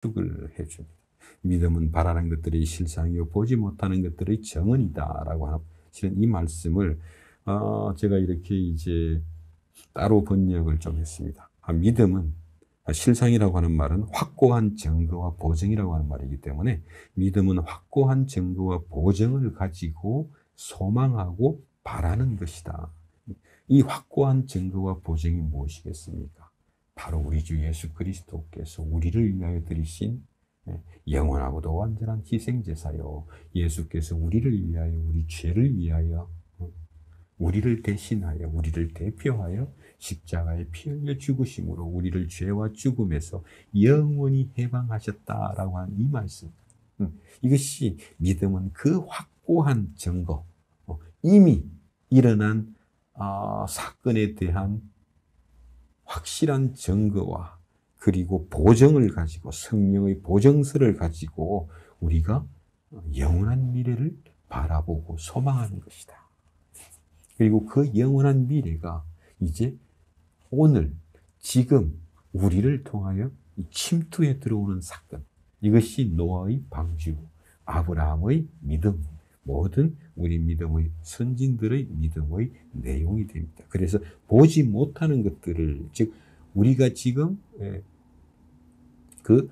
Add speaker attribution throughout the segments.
Speaker 1: 축을 해줍니다. 믿음은 바라는 것들의 실상이요 보지 못하는 것들의 정언이다라고 하는 실은 이 말씀을 제가 이렇게 이제 따로 번역을 좀 했습니다. 믿음은 실상이라고 하는 말은 확고한 증거와 보증이라고 하는 말이기 때문에 믿음은 확고한 증거와 보증을 가지고 소망하고 바라는 것이다. 이 확고한 증거와 보증이 무엇이겠습니까? 바로 우리 주 예수 그리스도께서 우리를 위하여 드리신 영원하고도 완전한 희생제사요. 예수께서 우리를 위하여, 우리 죄를 위하여, 우리를 대신하여, 우리를 대표하여 십자가에 피 흘려 죽으심으로 우리를 죄와 죽음에서 영원히 해방하셨다라고 하는 이 말씀. 이것이 믿음은 그 확고한 증거, 이미 일어난 사건에 대한 확실한 증거와 그리고 보정을 가지고 성령의 보정서를 가지고 우리가 영원한 미래를 바라보고 소망하는 것이다. 그리고 그 영원한 미래가 이제 오늘 지금 우리를 통하여 침투해 들어오는 사건, 이것이 노아의 방주, 아브라함의 믿음, 모든 우리 믿음의 선진들의 믿음의 내용이 됩니다. 그래서 보지 못하는 것들을, 즉 우리가 지금 그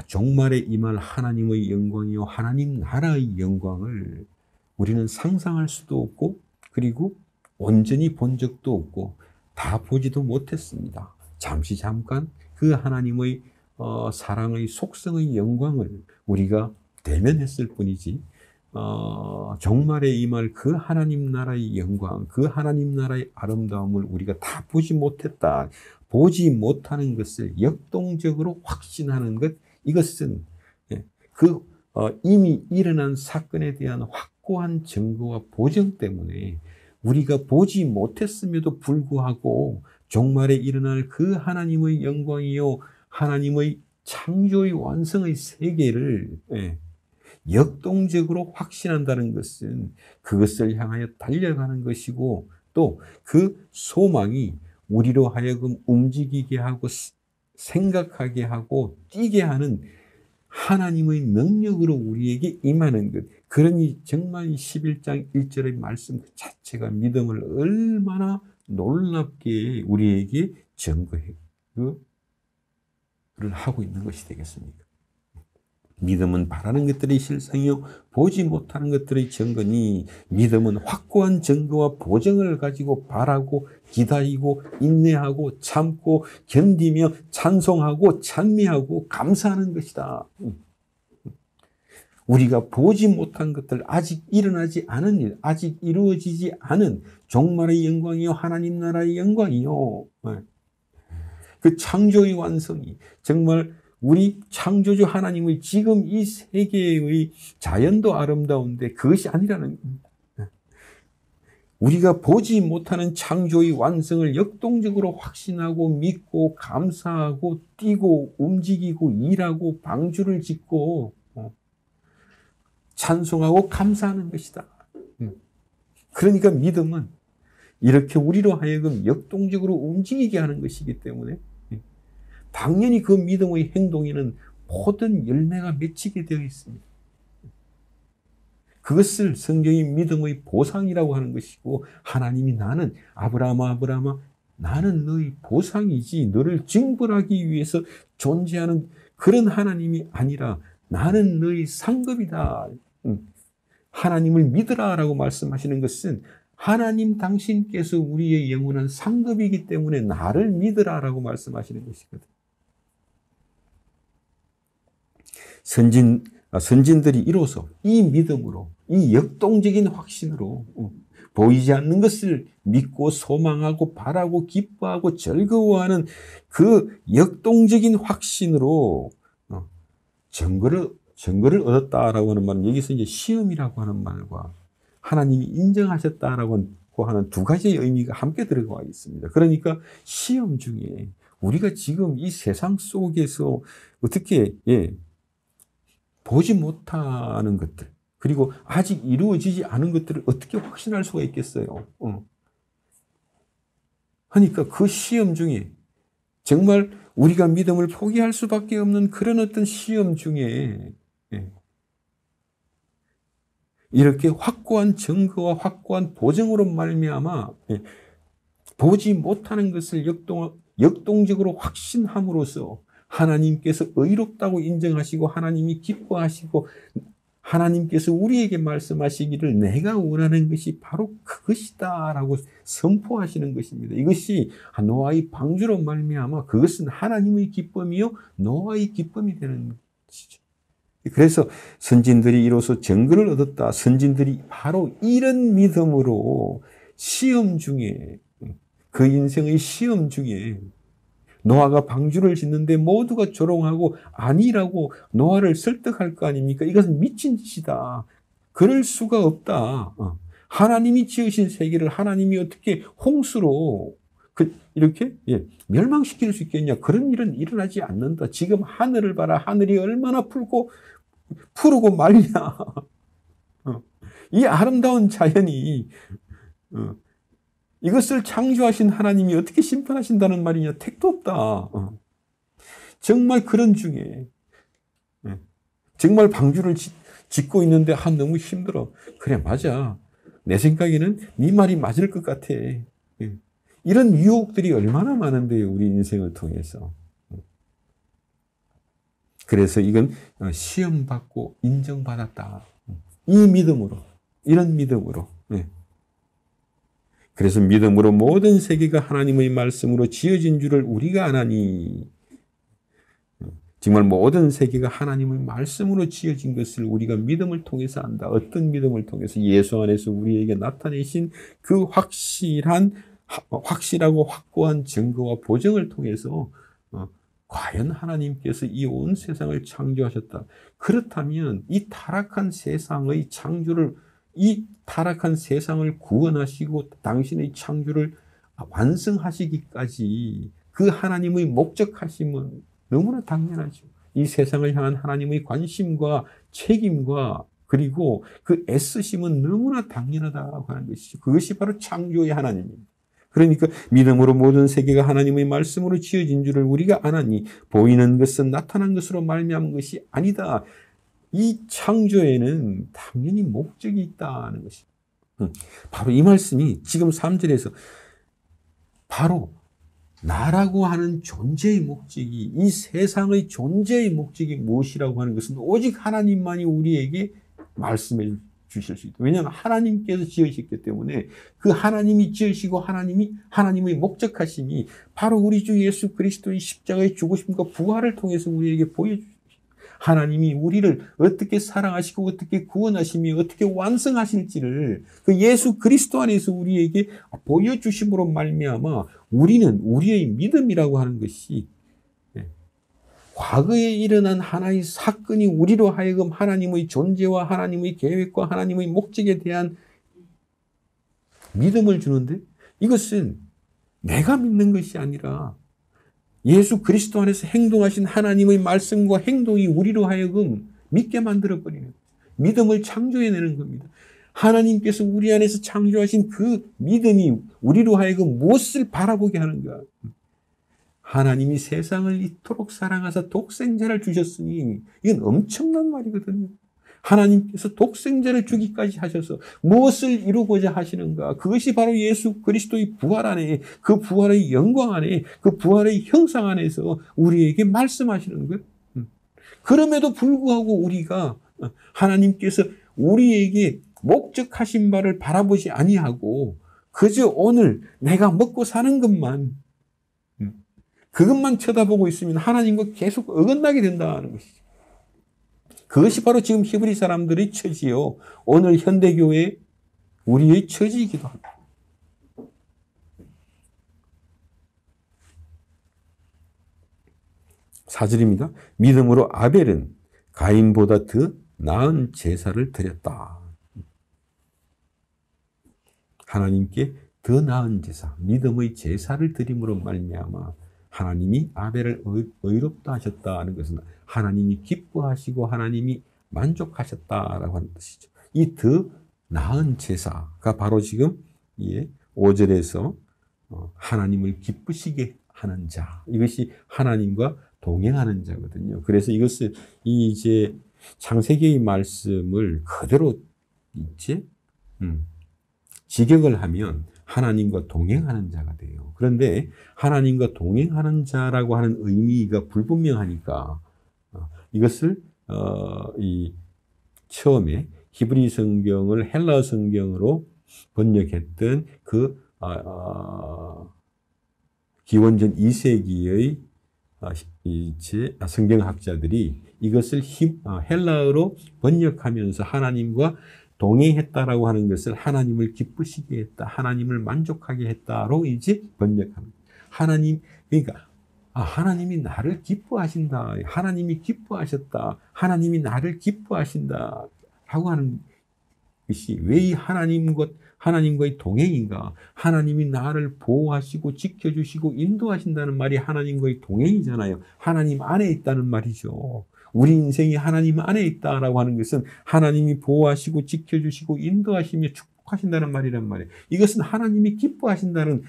Speaker 1: 종말에 임할 하나님의 영광이요 하나님 나라의 영광을 우리는 상상할 수도 없고 그리고 온전히 본 적도 없고 다 보지도 못했습니다. 잠깐 그 하나님의 사랑의 속성의 영광을 우리가 대면했을 뿐이지 종말에 임할 그 하나님 나라의 영광, 그 하나님 나라의 아름다움을 우리가 다 보지 못했다. 보지 못하는 것을 역동적으로 확신하는 것, 이것은 이미 일어난 사건에 대한 확고한 증거와 보증 때문에 우리가 보지 못했음에도 불구하고 종말에 일어날 그 하나님의 영광이요 하나님의 창조의 완성의 세계를 역동적으로 확신한다는 것은 그것을 향하여 달려가는 것이고 또 그 소망이 우리로 하여금 움직이게 하고 생각하게 하고 뛰게 하는 하나님의 능력으로 우리에게 임하는 것. 그러니 정말 11장 1절의 말씀 자체가 믿음을 얼마나 놀랍게 우리에게 증거를 하고 있는 것이 되겠습니까? 믿음은 바라는 것들의 실상이요 보지 못하는 것들의 증거니 믿음은 확고한 증거와 보증을 가지고 바라고 기다리고 인내하고 참고 견디며 찬송하고 찬미하고 감사하는 것이다. 우리가 보지 못한 것들, 아직 일어나지 않은 일, 아직 이루어지지 않은 종말의 영광이요 하나님 나라의 영광이요 그 창조의 완성이 정말 우리 창조주 하나님의 지금 이 세계의 자연도 아름다운데 그것이 아니라는 우리가 보지 못하는 창조의 완성을 역동적으로 확신하고 믿고 감사하고 뛰고 움직이고 일하고 방주를 짓고 찬송하고 감사하는 것이다. 그러니까 믿음은 이렇게 우리로 하여금 역동적으로 움직이게 하는 것이기 때문에 당연히 그 믿음의 행동에는 모든 열매가 맺히게 되어 있습니다. 그것을 성경이 믿음의 보상이라고 하는 것이고 하나님이 나는 아브라함아 나는 너의 보상이지 너를 징벌하기 위해서 존재하는 그런 하나님이 아니라 나는 너의 상급이다. 하나님을 믿으라라고 말씀하시는 것은 하나님 당신께서 우리의 영원한 상급이기 때문에 나를 믿으라라고 말씀하시는 것이거든. 선진들이 이로써 이 믿음으로 이 역동적인 확신으로 보이지 않는 것을 믿고 소망하고 바라고 기뻐하고 즐거워하는 그 역동적인 확신으로 증거를 얻었다라고 하는 말은 여기서 이제 시험이라고 하는 말과 하나님이 인정하셨다라고 하는 두 가지의 의미가 함께 들어가 있습니다. 그러니까 시험 중에 우리가 지금 이 세상 속에서 어떻게 보지 못하는 것들 그리고 아직 이루어지지 않은 것들을 어떻게 확신할 수가 있겠어요? 그러니까 그 시험 중에 정말 우리가 믿음을 포기할 수밖에 없는 그런 어떤 시험 중에 이렇게 확고한 증거와 확고한 보증으로 말미암아 보지 못하는 것을 역동적으로 확신함으로써 하나님께서 의롭다고 인정하시고 하나님이 기뻐하시고 하나님께서 우리에게 말씀하시기를 내가 원하는 것이 바로 그것이다 라고 선포하시는 것입니다. 이것이 노아의 방주로 말미암아 그것은 하나님의 기쁨이요 노아의 기쁨이 되는 것이죠. 그래서 선진들이 이로써 증거를 얻었다. 선진들이 바로 이런 믿음으로 시험 중에 그 인생의 시험 중에 노아가 방주를 짓는데 모두가 조롱하고 아니라고 노아를 설득할 거 아닙니까? 이것은 미친 짓이다. 그럴 수가 없다. 하나님이 지으신 세계를 하나님이 어떻게 홍수로 이렇게 멸망시킬 수 있겠냐? 그런 일은 일어나지 않는다. 지금 하늘을 봐라. 하늘이 얼마나 푸르고 맑냐. 이 아름다운 자연이 이것을 창조하신 하나님이 어떻게 심판하신다는 말이냐? 택도 없다. 정말 그런 중에 정말 방주를 짓고 있는데 너무 힘들어. 그래 맞아. 내 생각에는 네 말이 맞을 것 같아. 이런 유혹들이 얼마나 많은데요. 우리 인생을 통해서. 그래서 이건 시험받고 인정받았다. 이 믿음으로 이런 믿음으로 그래서 믿음으로 모든 세계가 하나님의 말씀으로 지어진 줄을 우리가 아나니 정말 모든 세계가 하나님의 말씀으로 지어진 것을 우리가 믿음을 통해서 안다. 어떤 믿음을 통해서? 예수 안에서 우리에게 나타내신 그 확실하고 확고한 증거와 보증을 통해서 과연 하나님께서 이 온 세상을 창조하셨다. 그렇다면 이 타락한 세상의 창조를 이 타락한 세상을 구원하시고 당신의 창조를 완성하시기까지 그 하나님의 목적하심은 너무나 당연하죠. 이 세상을 향한 하나님의 관심과 책임과 그리고 그 애쓰심은 너무나 당연하다고 하는 것이죠. 그것이 바로 창조의 하나님입니다. 그러니까 믿음으로 모든 세계가 하나님의 말씀으로 지어진 줄을 우리가 아나니 보이는 것은 나타난 것으로 말미암은 것이 아니다. 이 창조에는 당연히 목적이 있다는 것입니다. 바로 이 말씀이 지금 3절에서 바로 나라고 하는 존재의 목적이 이 세상의 존재의 목적이 무엇이라고 하는 것은 오직 하나님만이 우리에게 말씀해 주실 수 있다. 왜냐하면 하나님께서 지으셨기 때문에 그 하나님이 지으시고 하나님의 목적하심이 바로 우리 주 예수 그리스도의 십자가의 죽으심과 부활을 통해서 우리에게 보여주십니다. 하나님이 우리를 어떻게 사랑하시고 어떻게 구원하시며 어떻게 완성하실지를 그 예수 그리스도 안에서 우리에게 보여주심으로 말미암아 우리는 우리의 믿음이라고 하는 것이 과거에 일어난 하나의 사건이 우리로 하여금 하나님의 존재와 하나님의 계획과 하나님의 목적에 대한 믿음을 주는데 이것은 내가 믿는 것이 아니라 예수 그리스도 안에서 행동하신 하나님의 말씀과 행동이 우리로 하여금 믿게 만들어버리는 믿음을 창조해내는 겁니다. 하나님께서 우리 안에서 창조하신 그 믿음이 우리로 하여금 무엇을 바라보게 하는가? 하나님이 세상을 이토록 사랑하사 독생자를 주셨으니 이건 엄청난 말이거든요. 하나님께서 독생자를 주기까지 하셔서 무엇을 이루고자 하시는가? 그것이 바로 예수 그리스도의 부활 안에 그 부활의 영광 안에 그 부활의 형상 안에서 우리에게 말씀하시는 것. 그럼에도 불구하고 우리가 하나님께서 우리에게 목적하신 바를 바라보지 아니하고 그저 오늘 내가 먹고 사는 것만 그것만 쳐다보고 있으면 하나님과 계속 어긋나게 된다는 것이죠. 그것이 바로 지금 히브리 사람들의 처지요. 오늘 현대교회 우리의 처지이기도 합니다. 4절입니다. 믿음으로 아벨은 가인보다 더 나은 제사를 드렸다. 하나님께 더 나은 제사, 믿음의 제사를 드림으로 말미암아 하나님이 아벨을 의롭다 하셨다는 것은 하나님이 기뻐하시고 하나님이 만족하셨다라고 하는 뜻이죠. 이 더 나은 제사가 바로 지금 5절에서 하나님을 기쁘시게 하는 자. 이것이 하나님과 동행하는 자거든요. 그래서 이것을 이제 창세기의 말씀을 그대로 이제 직역을 하면 하나님과 동행하는 자가 돼요. 그런데 하나님과 동행하는 자라고 하는 의미가 불분명하니까 이것을 이 처음에 히브리 성경을 헬라어 성경으로 번역했던 그 기원전 2세기의 이제 성경학자들이 이것을 헬라어로 번역하면서 하나님과 동행했다라고 하는 것을 하나님을 기쁘시게 했다, 하나님을 만족하게 했다로 이제 번역합니다. 하나님, 그러니까 하나님이 나를 기뻐하신다, 하나님이 기뻐하셨다, 하나님이 나를 기뻐하신다 라고 하는 것이 왜 이 하나님과의 동행인가? 하나님이 나를 보호하시고 지켜주시고 인도하신다는 말이 하나님과의 동행이잖아요. 하나님 안에 있다는 말이죠. 우리 인생이 하나님 안에 있다라고 하는 것은 하나님이 보호하시고 지켜주시고 인도하시며 축복하신다는 말이란 말이에요. 이것은 하나님이 기뻐하신다는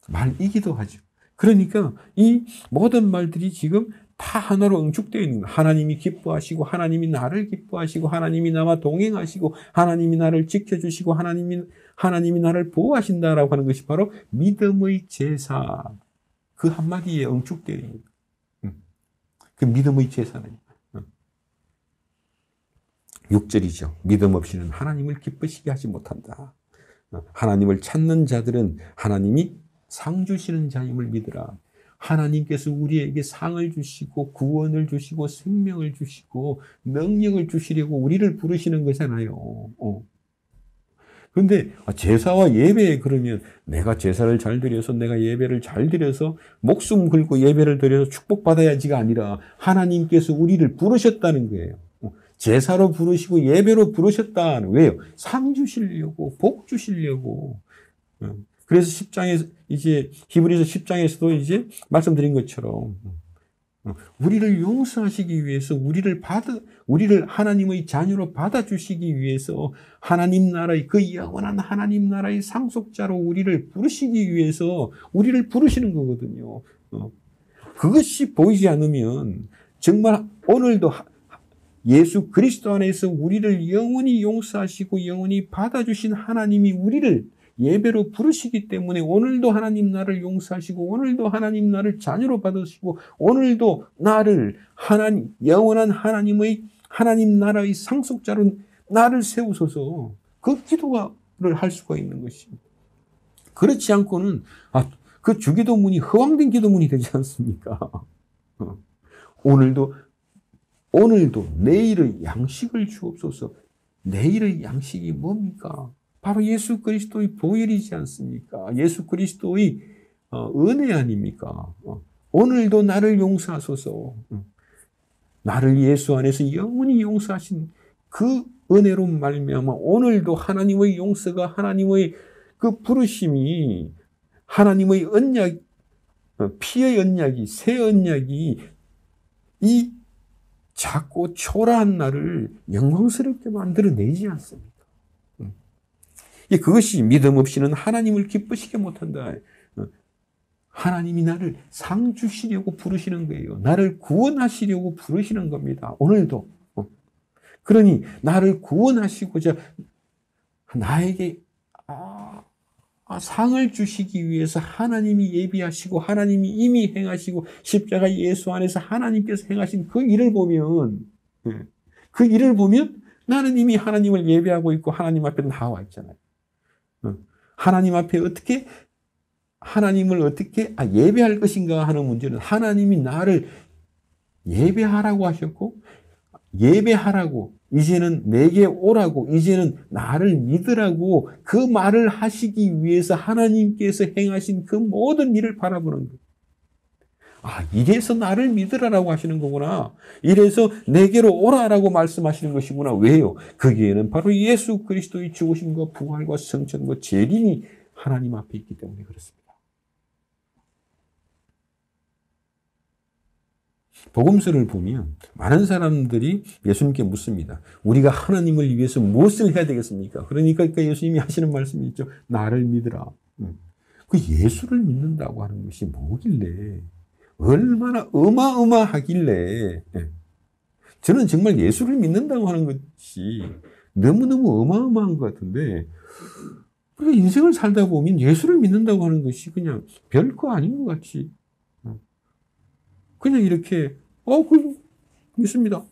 Speaker 1: 말이기도 하죠. 그러니까 이 모든 말들이 지금 다 하나로 응축되어 있는 거예요. 하나님이 기뻐하시고, 하나님이 나를 기뻐하시고, 하나님이 나와 동행하시고, 하나님이 나를 지켜주시고, 하나님이 나를 보호하신다라고 하는 것이 바로 믿음의 제사. 그 한마디에 응축되어 있는 거예요. 그 믿음의 제사는 6절이죠. 믿음 없이는 하나님을 기쁘시게 하지 못한다. 하나님을 찾는 자들은 하나님이 상 주시는 자임을 믿으라. 하나님께서 우리에게 상을 주시고 구원을 주시고 생명을 주시고 능력을 주시려고 우리를 부르시는 거잖아요. 그런데 제사와 예배, 그러면 내가 제사를 잘 드려서 내가 예배를 잘 드려서 목숨 걸고 예배를 드려서 축복받아야지가 아니라 하나님께서 우리를 부르셨다는 거예요. 제사로 부르시고 예배로 부르셨다. 왜요? 상 주시려고, 복 주시려고. 그래서 10장에 이제 히브리서 10장에서도 이제 말씀드린 것처럼 우리를 용서하시기 위해서 우리를 하나님의 자녀로 받아주시기 위해서 하나님 나라의 그 영원한 하나님 나라의 상속자로 우리를 부르시기 위해서 우리를 부르시는 거거든요. 그것이 보이지 않으면 정말 오늘도 예수 그리스도 안에서 우리를 영원히 용서하시고 영원히 받아주신 하나님이 우리를 예배로 부르시기 때문에 오늘도 하나님 나를 용서하시고 오늘도 하나님 나를 자녀로 받으시고 오늘도 나를 영원한 하나님 나라의 상속자로 나를 세우소서, 그 기도를 할 수가 있는 것입니다. 그렇지 않고는 그 주기도문이 허황된 기도문이 되지 않습니까? 오늘도 내일의 양식을 주옵소서. 내일의 양식이 뭡니까? 바로 예수 그리스도의 보혈이지 않습니까? 예수 그리스도의 은혜 아닙니까? 오늘도 나를 용서하소서. 나를 예수 안에서 영원히 용서하신 그 은혜로 말미암아 오늘도 하나님의 용서가, 하나님의 그 부르심이, 하나님의 언약, 피의 언약이, 새 언약이 이 작고 초라한 나를 영광스럽게 만들어내지 않습니까? 그것이 믿음 없이는 하나님을 기쁘시게 못한다. 하나님이 나를 상 주시려고 부르시는 거예요. 나를 구원하시려고 부르시는 겁니다. 오늘도. 그러니 나를 구원하시고자 나에게 상을 주시기 위해서 하나님이 예비하시고 하나님이 이미 행하시고 십자가 예수 안에서 하나님께서 행하신 그 일을 보면 나는 이미 하나님을 예배하고 있고 하나님 앞에 나와 있잖아요. 하나님 앞에 하나님을 어떻게 예배할 것인가 하는 문제는 하나님이 나를 예배하라고 하셨고, 예배하라고, 이제는 내게 오라고, 이제는 나를 믿으라고 그 말을 하시기 위해서 하나님께서 행하신 그 모든 일을 바라보는 거예요. 이래서 나를 믿으라라고 하시는 거구나. 이래서 내게로 오라라고 말씀하시는 것이구나. 왜요? 거기에는 바로 예수 그리스도의 죽으심과 부활과 성천과 재림이 하나님 앞에 있기 때문에 그렇습니다. 복음서를 보면 많은 사람들이 예수님께 묻습니다. 우리가 하나님을 위해서 무엇을 해야 되겠습니까? 그러니까 예수님이 하시는 말씀이 있죠. 나를 믿으라. 그 예수를 믿는다고 하는 것이 뭐길래, 얼마나 어마어마하길래, 저는 정말 예수를 믿는다고 하는 것이 너무너무 어마어마한 것 같은데, 우리가 인생을 살다 보면 예수를 믿는다고 하는 것이 그냥 별거 아닌 것 같이, 그냥 이렇게, 믿습니다.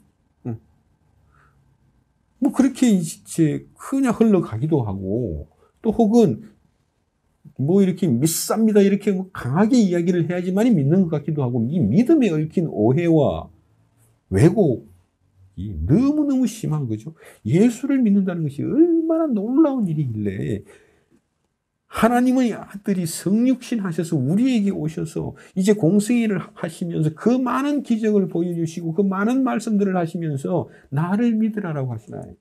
Speaker 1: 뭐 그렇게 이제 그냥 흘러가기도 하고, 또 혹은 뭐 이렇게 믿습니다 이렇게 뭐 강하게 이야기를 해야지만이 믿는 것 같기도 하고, 이 믿음에 얽힌 오해와 왜곡이 너무너무 심한 거죠. 예수를 믿는다는 것이 얼마나 놀라운 일이길래 하나님의 아들이 성육신 하셔서 우리에게 오셔서 이제 공생애를 하시면서 그 많은 기적을 보여주시고 그 많은 말씀들을 하시면서 나를 믿으라라고 하시나요?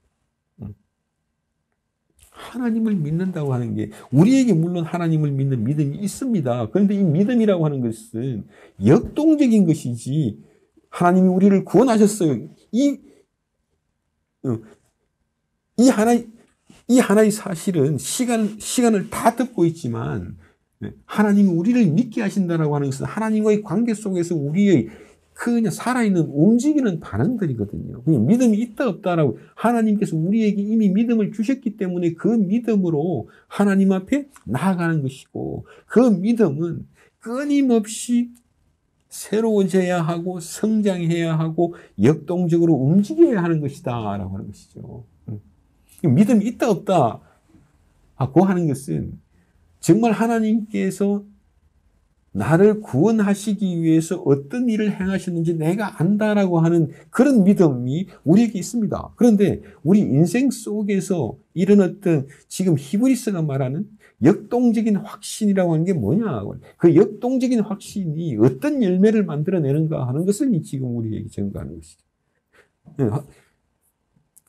Speaker 1: 하나님을 믿는다고 하는 게, 우리에게 물론 하나님을 믿는 믿음이 있습니다. 그런데 이 믿음이라고 하는 것은 역동적인 것이지, 하나님이 우리를 구원하셨어요. 이 하나의 사실은 시간을 다 듣고 있지만, 하나님이 우리를 믿게 하신다라고 하는 것은 하나님과의 관계 속에서 우리의 그냥 살아있는 움직이는 반응들이거든요. 그냥 믿음이 있다 없다라고, 하나님께서 우리에게 이미 믿음을 주셨기 때문에 그 믿음으로 하나님 앞에 나아가는 것이고, 그 믿음은 끊임없이 새로워져야 하고 성장해야 하고 역동적으로 움직여야 하는 것이다 라고 하는 것이죠. 믿음이 있다 없다 하고 하는 것은 정말 하나님께서 나를 구원하시기 위해서 어떤 일을 행하셨는지 내가 안다라고 하는 그런 믿음이 우리에게 있습니다. 그런데 우리 인생 속에서 이런 어떤, 지금 히브리서가 말하는 역동적인 확신이라고 하는 게 뭐냐, 그 역동적인 확신이 어떤 열매를 만들어내는가 하는 것을 지금 우리에게 증거하는 것이죠.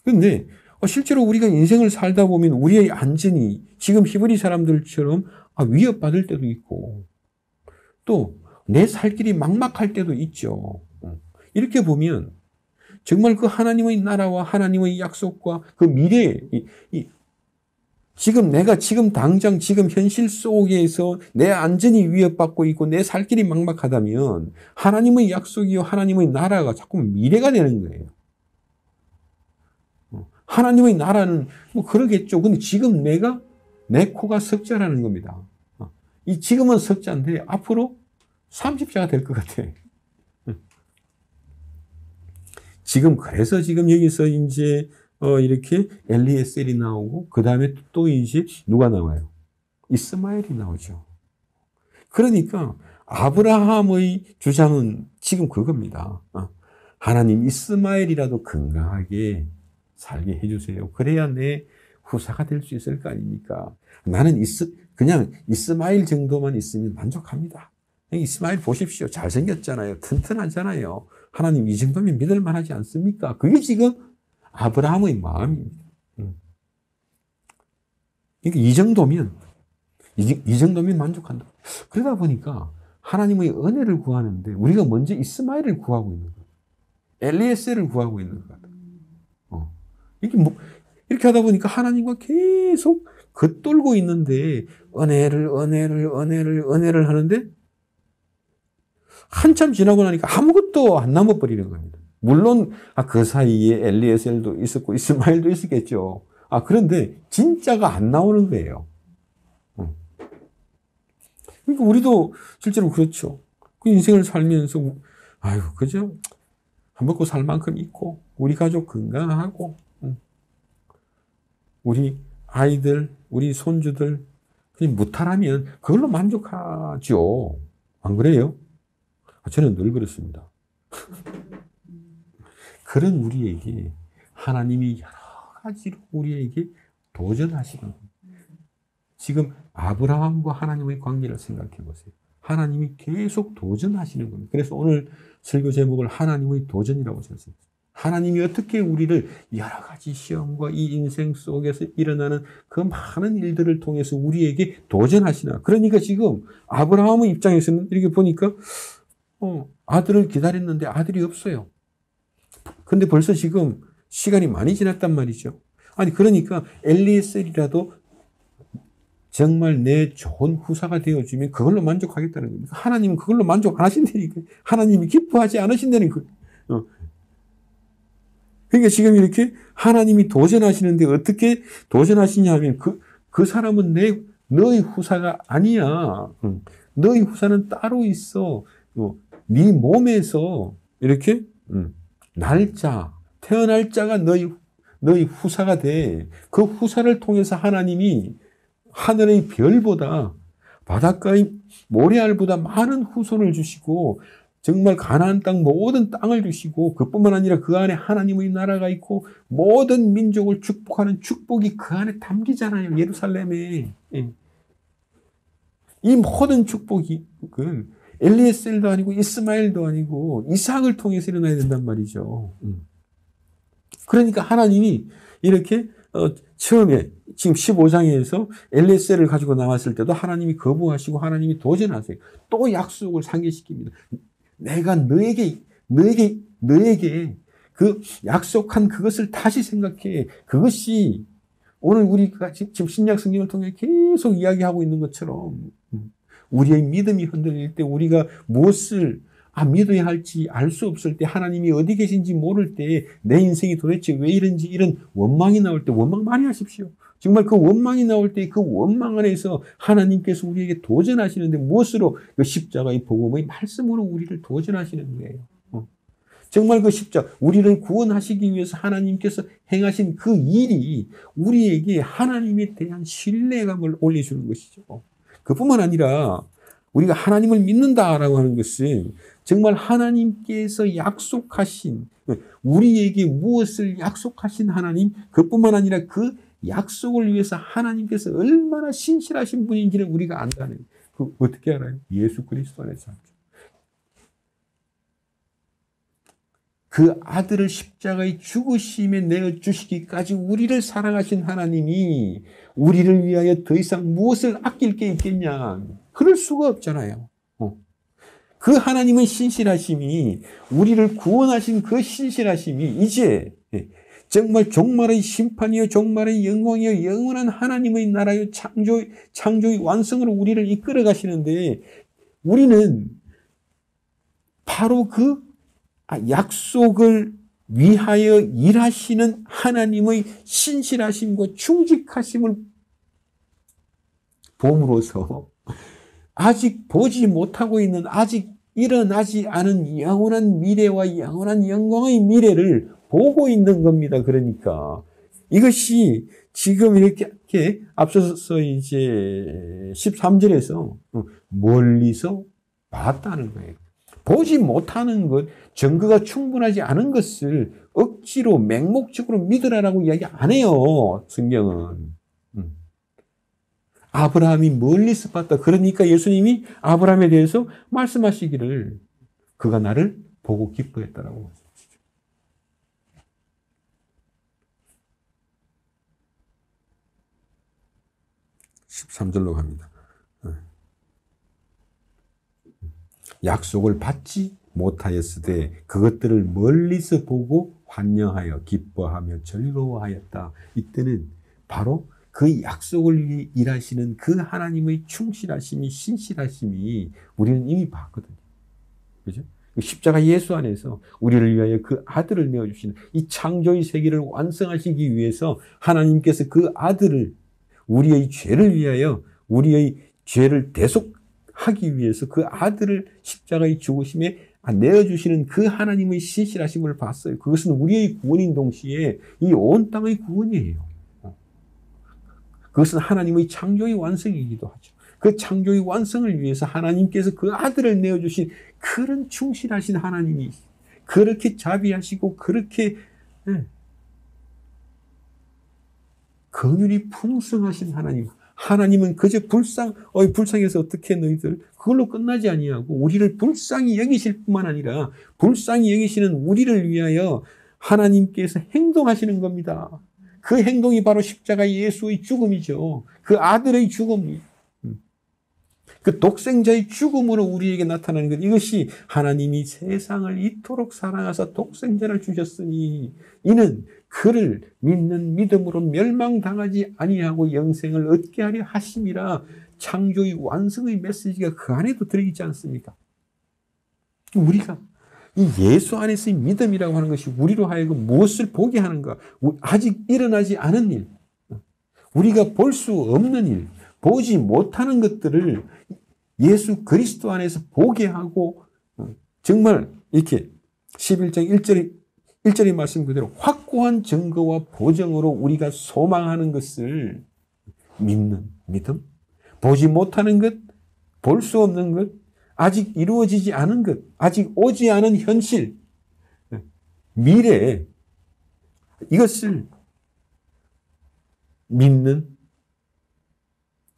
Speaker 1: 그런데 실제로 우리가 인생을 살다 보면 우리의 안전이 지금 히브리 사람들처럼 위협받을 때도 있고, 또 내 살 길이 막막할 때도 있죠. 이렇게 보면 정말 그 하나님의 나라와 하나님의 약속과 그 미래, 내가 지금 당장 지금 현실 속에서 내 안전이 위협받고 있고 내 살 길이 막막하다면 하나님의 약속이요 하나님의 나라가 자꾸 미래가 되는 거예요. 하나님의 나라는 뭐 그러겠죠. 근데 지금 내 코가 석자라는 겁니다. 이 지금은 석자인데 앞으로 30자가 될 것 같아. 그래서 지금 여기서 이제 이렇게 엘리에셀이 나오고, 그 다음에 또 이제 누가 나와요? 이스마엘이 나오죠. 그러니까 아브라함의 주장은 지금 그겁니다. 하나님 이스마엘이라도 건강하게 살게 해주세요. 그래야 내 후사가 될 수 있을 거 아닙니까? 나는 그냥 이스마엘 정도만 있으면 만족합니다. 이스마엘 보십시오. 잘생겼잖아요. 튼튼하잖아요. 하나님 이 정도면 믿을 만하지 않습니까? 그게 지금 아브라함의 마음입니다. 그러니까 이 정도면 만족한다. 그러다 보니까 하나님의 은혜를 구하는데 우리가 먼저 이스마엘을 구하고 있는 거예요. 엘리에셀을 구하고 있는 것 같아요. 이렇게 하다 보니까 하나님과 계속 겉돌고 있는데 은혜를 하는데 한참 지나고 나니까 아무것도 안 남아버리는 겁니다. 물론 그 사이에 엘리에셀도 있었고 이스마엘도 있었겠죠. 그런데 진짜가 안 나오는 거예요. 그러니까 우리도 실제로 그렇죠. 그 인생을 살면서 그죠? 밥 먹고 살 만큼 있고 우리 가족 건강하고 우리 아이들, 우리 손주들 그냥 무탈하면 그걸로 만족하죠. 안 그래요? 저는 늘 그렇습니다. 그런 우리에게 하나님이 여러 가지로 우리에게 도전하시는 겁니다. 지금 아브라함과 하나님의 관계를 생각해 보세요. 하나님이 계속 도전하시는 겁니다. 그래서 오늘 설교 제목을 하나님의 도전이라고 쳤습니다. 하나님이 어떻게 우리를 여러 가지 시험과 이 인생 속에서 일어나는 그 많은 일들을 통해서 우리에게 도전하시나. 그러니까 지금 아브라함의 입장에서는 이렇게 보니까 아들을 기다렸는데 아들이 없어요. 근데 벌써 지금 시간이 많이 지났단 말이죠. 그러니까 엘리에셀이라도 정말 내 좋은 후사가 되어주면 그걸로 만족하겠다는 겁니다. 하나님은 그걸로 만족 안 하신다니까. 하나님이 기뻐하지 않으신다는 거예요. 그러니까 지금 이렇게 하나님이 도전하시는데 어떻게 도전하시냐 하면 그 사람은 너의 후사가 아니야. 너의 후사는 따로 있어. 네 몸에서 이렇게 날짜, 태어날 자가 너희 후사가 돼. 그 후사를 통해서 하나님이 하늘의 별보다 바닷가의 모래알보다 많은 후손을 주시고 정말 가나안 땅 모든 땅을 주시고 그뿐만 아니라 그 안에 하나님의 나라가 있고 모든 민족을 축복하는 축복이 그 안에 담기잖아요. 예루살렘에. 이 모든 축복이 엘리에셀도 아니고 이스마엘도 아니고 이삭을 통해서 일어나야 된단 말이죠. 그러니까 하나님이 이렇게 처음에 지금 15장에서 엘리에셀을 가지고 나왔을 때도 하나님이 거부하시고 하나님이 도전하세요. 또 약속을 상기시킵니다. 내가 너에게 그 약속한 그것을 다시 생각해. 그것이 오늘 우리가 지금 신약 성경을 통해 계속 이야기하고 있는 것처럼 우리의 믿음이 흔들릴 때 우리가 무엇을 믿어야 할지 알 수 없을 때 하나님이 어디 계신지 모를 때 내 인생이 도대체 왜 이런지 이런 원망이 나올 때 원망 많이 하십시오. 정말 그 원망이 나올 때 그 원망 안에서 하나님께서 우리에게 도전하시는데 무엇으로? 그 십자가의 복음의 말씀으로 우리를 도전하시는 거예요. 정말 그 십자가, 우리를 구원하시기 위해서 하나님께서 행하신 그 일이 우리에게 하나님에 대한 신뢰감을 올려주는 것이죠. 그뿐만 아니라 우리가 하나님을 믿는다라고 하는 것은 정말 하나님께서 약속하신, 우리에게 무엇을 약속하신 하나님, 그뿐만 아니라 그 약속을 위해서 하나님께서 얼마나 신실하신 분인지를 우리가 안다는, 어떻게 알아요? 예수 그리스도 안에서 알죠. 그 아들을 십자가의 죽으심에 내어주시기까지 우리를 사랑하신 하나님이 우리를 위하여 더 이상 무엇을 아낄 게 있겠냐. 그럴 수가 없잖아요. 그 하나님의 신실하심이, 우리를 구원하신 그 신실하심이 이제 정말 종말의 심판이요 종말의 영광이요 영원한 하나님의 나라요 창조의 완성으로 우리를 이끌어 가시는데 우리는 바로 그 약속을 위하여 일하시는 하나님의 신실하심과 충직하심을 봄으로써 아직 보지 못하고 있는, 아직 일어나지 않은 영원한 미래와 영원한 영광의 미래를 보고 있는 겁니다. 그러니까 이것이 지금 이렇게 앞서서 이제 13절에서 멀리서 봤다는 거예요. 보지 못하는 것, 증거가 충분하지 않은 것을 억지로 맹목적으로 믿으라라고 이야기 안 해요. 성경은. 아브라함이 멀리서 봤다. 그러니까 예수님이 아브라함에 대해서 말씀하시기를 그가 나를 보고 기뻐했다라고. 13절로 갑니다. 약속을 받지 못하였으되 그것들을 멀리서 보고 환영하여 기뻐하며 즐거워하였다. 이때는 바로 그 약속을 위해 일하시는 그 하나님의 충실하심이, 신실하심이 우리는 이미 봤거든요. 그죠? 십자가 예수 안에서 우리를 위하여 그 아들을 내어주시는 이 창조의 세계를 완성하시기 위해서 하나님께서 그 아들을 우리의 죄를 위하여, 우리의 죄를 대속하기 위해서 그 아들을 십자가의 죽으심에 내어주시는 그 하나님의 신실하심을 봤어요. 그것은 우리의 구원인 동시에 이 온 땅의 구원이에요. 그것은 하나님의 창조의 완성이기도 하죠. 그 창조의 완성을 위해서 하나님께서 그 아들을 내어주신 그런 충실하신 하나님이, 그렇게 자비하시고 그렇게 긍휼이 풍성하신 하나님. 하나님은 그저 불쌍해서 어떻게 너희들 그걸로 끝나지 아니하고 우리를 불쌍히 여기실 뿐만 아니라 불쌍히 여기시는 우리를 위하여 하나님께서 행동하시는 겁니다. 그 행동이 바로 십자가 예수의 죽음이죠. 그 아들의 죽음이. 그 독생자의 죽음으로 우리에게 나타나는 것, 이것이 하나님이 세상을 이토록 사랑하사 독생자를 주셨으니 이는 그를 믿는 믿음으로 멸망당하지 아니하고 영생을 얻게 하려 하심이라. 창조의 완성의 메시지가 그 안에도 들어있지 않습니까? 우리가 이 예수 안에서의 믿음이라고 하는 것이 우리로 하여금 무엇을 보게 하는가? 아직 일어나지 않은 일, 우리가 볼 수 없는 일, 보지 못하는 것들을 예수 그리스도 안에서 보게 하고, 정말 이렇게 11장 1절의 말씀 그대로 확고한 증거와 보정으로 우리가 소망하는 것을 믿는 믿음, 보지 못하는 것, 볼 수 없는 것, 아직 이루어지지 않은 것, 아직 오지 않은 현실, 미래, 이것을 믿는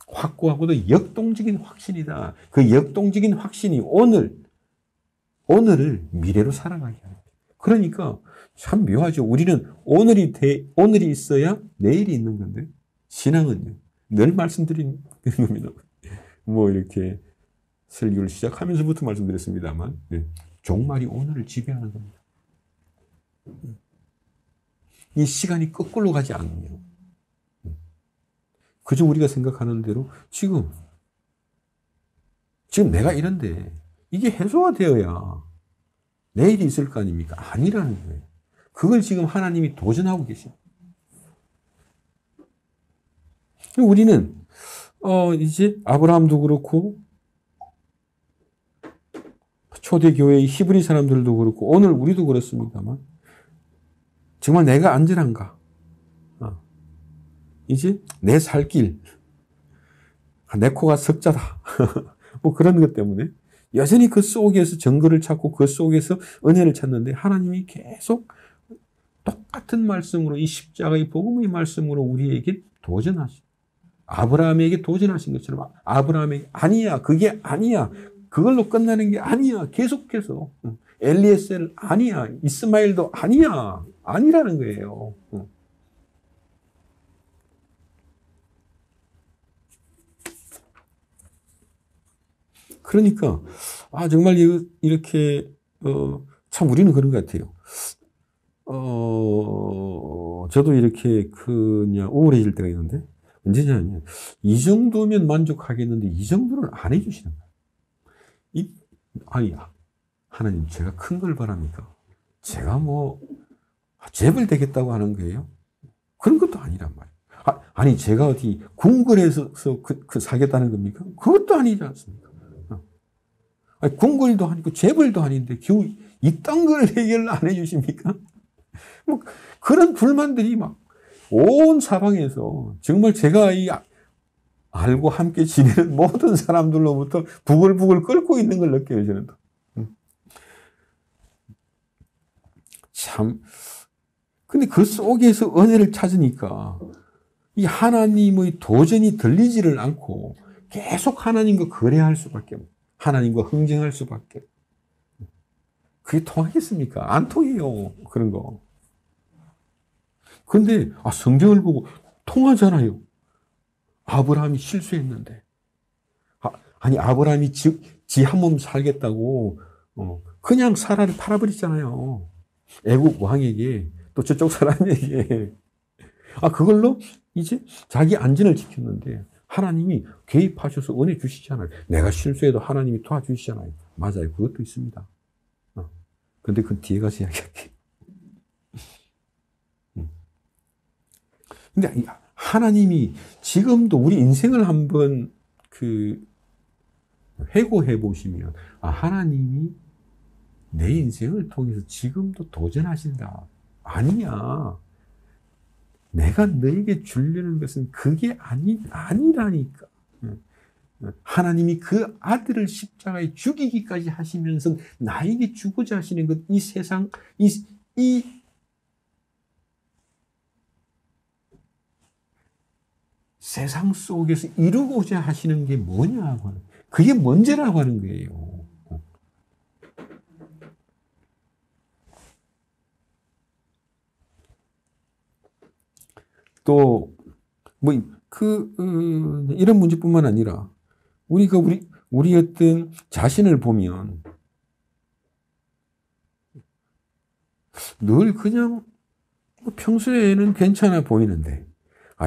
Speaker 1: 확고하고도 역동적인 확신이다. 그 역동적인 확신이 오늘을 미래로 살아가게 합니다. 그러니까 참 묘하죠. 우리는 오늘이 있어야 내일이 있는 건데, 신앙은요, 늘 말씀드린 겁니다. 뭐 이렇게 설교를 시작하면서부터 말씀드렸습니다만, 종말이 오늘을 지배하는 겁니다. 이 시간이 거꾸로 가지 않으며, 그저 우리가 생각하는 대로 지금 내가 이런데 이게 해소가 내일이 있을 거 아닙니까? 아니라는 거예요. 그걸 지금 하나님이 도전하고 계십니다. 우리는 이제 아브라함도 그렇고 초대교회의 히브리 사람들도 그렇고 오늘 우리도 그렇습니다만, 정말 내가 안전한가? 이제 내 살 길, 내 코가 석자다. 뭐 그런 것 때문에 여전히 그 속에서 증거를 찾고 그 속에서 은혜를 찾는데, 하나님이 계속 똑같은 말씀으로, 이 십자가의 복음의 말씀으로 우리에게 도전하시, 아브라함에게 도전하신 것처럼 아브라함에게 아니야, 그게 아니야, 그걸로 끝나는 게 아니야, 계속해서 엘리에셀 아니야, 이스마엘도 아니야, 아니라는 거예요. 그러니까 정말 이렇게 참 우리는 그런 것 같아요. 저도 이렇게 그냥 우울해질 때가 있는데, 언제냐면 이 정도면 만족하겠는데 이 정도는 안 해주시는 거예요. 아니 하나님, 제가 큰 걸 바랍니까? 제가 뭐 재벌 되겠다고 하는 거예요? 그런 것도 아니란 말이에요. 아니 제가 어디 궁궐에서 사겠다는 겁니까? 그것도 아니지 않습니까? 아니, 궁궐도 아니고 재벌도 아닌데 겨우 이딴 걸 해결을 안 해주십니까? 뭐 그런 불만들이 막 온 사방에서, 정말 제가 알고 함께 지내는 모든 사람들로부터 부글부글 끓고 있는 걸 느껴요, 저는. 참. 근데 그 속에서 은혜를 찾으니까 이 하나님의 도전이 들리지를 않고 계속 하나님과 거래할 수밖에 없어요. 하나님과 흥정할 수밖에. 그게 통하겠습니까? 안 통해요, 그런 거. 그런데 성경을 보고 통하잖아요. 아브라함이 실수했는데, 아니 아브라함이 지 한 몸 살겠다고 그냥 사라를 팔아버렸잖아요. 애국 왕에게, 또 저쪽 사람에게. 그걸로 이제 자기 안전을 지켰는데 하나님이 개입하셔서 은혜 주시잖아요. 내가 실수해도 하나님이 도와주시잖아요. 맞아요, 그것도 있습니다. 근데 그건 뒤에 가서 이야기할게요. 근데 하나님이 지금도 우리 인생을 한번 회고해 보시면, 하나님이 내 인생을 통해서 지금도 도전하신다. 아니야. 내가 너에게 주려는 것은 그게 아니라니까. 하나님이 그 아들을 십자가에 죽이기까지 하시면서 나에게 주고자 하시는 것, 이 세상, 이 세상 속에서 이루고자 하시는 게 뭐냐고 하는, 그게 먼저라고 하는 거예요. 또, 이런 문제뿐만 아니라, 우리가 우리 어떤 자신을 보면 늘 그냥 평소에는 괜찮아 보이는데,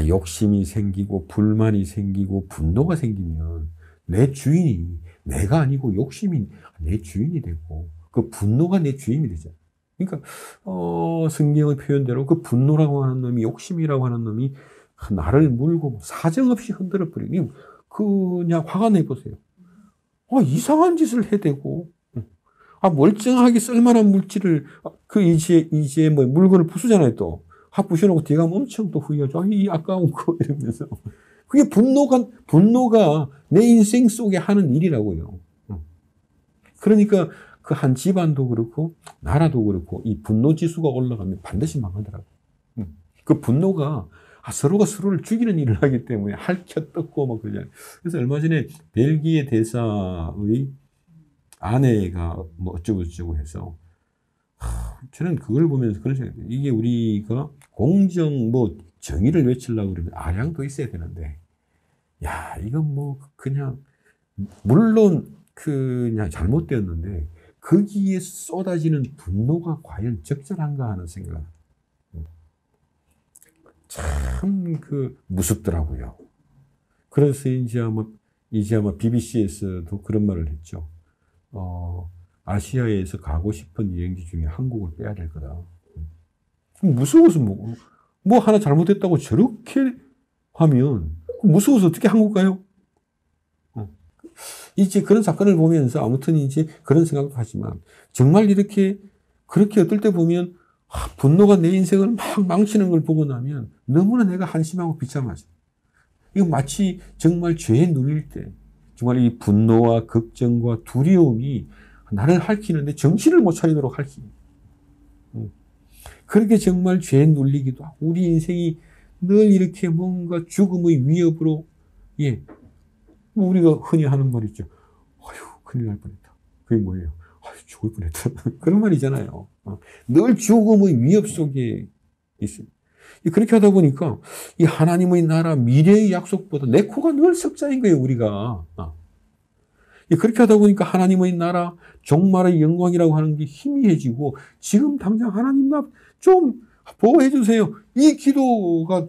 Speaker 1: 욕심이 생기고 불만이 생기고 분노가 생기면 내 주인이 내가 아니고 욕심이 내 주인이 되고 그 분노가 내 주인이 되잖아. 그러니까 성경의 표현대로 그 분노라고 하는 놈이, 욕심이라고 하는 놈이 나를 물고 사정없이 흔들어 버리니 그냥 화가 내보세요. 이상한 짓을 해대고, 멀쩡하게 쓸만한 물질을, 이제 뭐 물건을 부수잖아요, 또. 부셔놓고 뒤가 엄청 또 후회하죠. 이 아까운 거, 이러면서. 그게 분노가 내 인생 속에 하는 일이라고요. 그러니까 그 한 집안도 그렇고, 나라도 그렇고, 이 분노 지수가 올라가면 반드시 망하더라고요. 그 분노가 서로가 서로를 죽이는 일을 하기 때문에 핥혀 뜯고 막 그러잖아요. 그래서 얼마 전에 벨기에 대사의 아내가 뭐 어쩌고 해서, 저는 그걸 보면서 그런 생각이 들어요. 이게 우리가 공정, 정의를 외치려고 그러면 아량도 있어야 되는데, 이건 그냥, 물론 그냥 잘못되었는데, 거기에 쏟아지는 분노가 과연 적절한가 하는 생각. 참 무섭더라고요. 그래서 이제 아마 BBC에서도 그런 말을 했죠. 아시아에서 가고 싶은 여행지 중에 한국을 빼야 될 거다. 무서워서 뭐 하나 잘못했다고 저렇게 하면 무서워서 어떻게 한국 가요? 이제 그런 사건을 보면서 아무튼 이제 그런 생각도 하지만, 정말 그렇게 어떨 때 보면 분노가 내 인생을 막 망치는 걸 보고 나면 너무나 내가 한심하고 비참하죠. 이거 마치 정말 죄에 눌릴 때, 정말 이 분노와 걱정과 두려움이 나를 핥히는데 정신을 못 차리도록 핥히니. 그렇게 정말 죄에 눌리기도 하고, 우리 인생이 늘 이렇게 뭔가 죽음의 위협으로, 우리가 흔히 하는 말 있죠. 큰일 날 뻔했다. 그게 뭐예요? 죽을 뻔했다. 그런 말이잖아요. 늘 죽음의 위협 속에 있습니다. 그렇게 하다 보니까 이 하나님의 나라, 미래의 약속보다 내 코가 늘 석자인 거예요, 우리가. 그렇게 하다 보니까 하나님의 나라, 종말의 영광이라고 하는 게 희미해지고, 지금 당장 하나님 나 좀 보호해 주세요. 이 기도가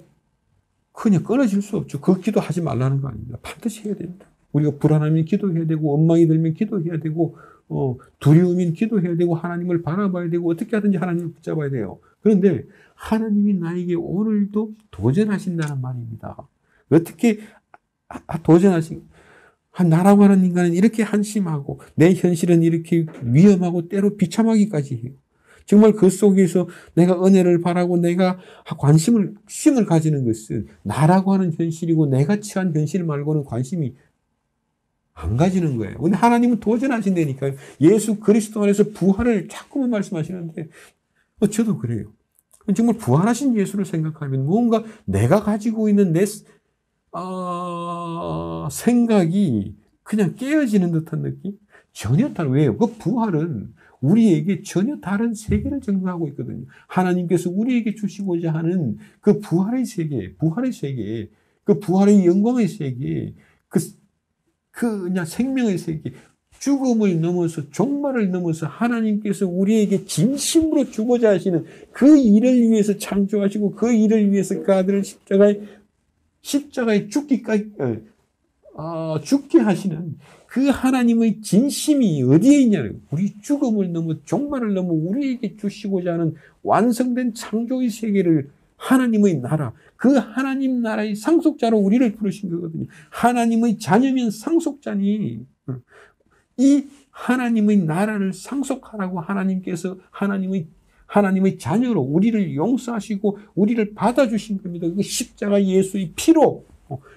Speaker 1: 그냥 끊어질 수 없죠. 그 기도 하지 말라는 거 아닙니다. 반드시 해야 됩니다. 우리가 불안하면 기도해야 되고, 엉망이 들면 기도해야 되고, 두려우면 기도해야 되고, 하나님을 바라봐야 되고, 어떻게 하든지 하나님을 붙잡아야 돼요. 그런데 하나님이 나에게 오늘도 도전하신다는 말입니다. 어떻게 도전하신? 나라고 하는 인간은 이렇게 한심하고, 내 현실은 이렇게 위험하고 때로 비참하기까지 해요. 정말 그 속에서 내가 은혜를 바라고 내가 관심을 가지는 것은 나라고 하는 현실이고, 내가 처한 현실 말고는 관심이 안 가지는 거예요. 근데 하나님은 도전하신다니까요. 예수 그리스도 안에서 부활을 자꾸만 말씀하시는데, 저도 그래요. 정말 부활하신 예수를 생각하면 뭔가 내가 가지고 있는 내 생각이 그냥 깨어지는 듯한 느낌? 전혀 다른, 왜요? 그 부활은 우리에게 전혀 다른 세계를 증거하고 있거든요. 하나님께서 우리에게 주시고자 하는 그 부활의 세계, 그 부활의 영광의 세계, 그냥 생명의 세계, 죽음을 넘어서, 종말을 넘어서 하나님께서 우리에게 진심으로 주고자 하시는 그 일을 위해서 창조하시고, 그 일을 위해서 그 아들을 십자가에 죽게 하시는 그 하나님의 진심이 어디에 있냐고요. 우리 죽음을 넘어, 종말을 넘어 우리에게 주시고자 하는 완성된 창조의 세계를, 하나님의 나라, 그 하나님 나라의 상속자로 우리를 부르신 거거든요. 하나님의 자녀면 상속자니, 이 하나님의 나라를 상속하라고 하나님께서 하나님의 자녀로 우리를 용서하시고 우리를 받아주신 겁니다. 그 십자가 예수의 피로,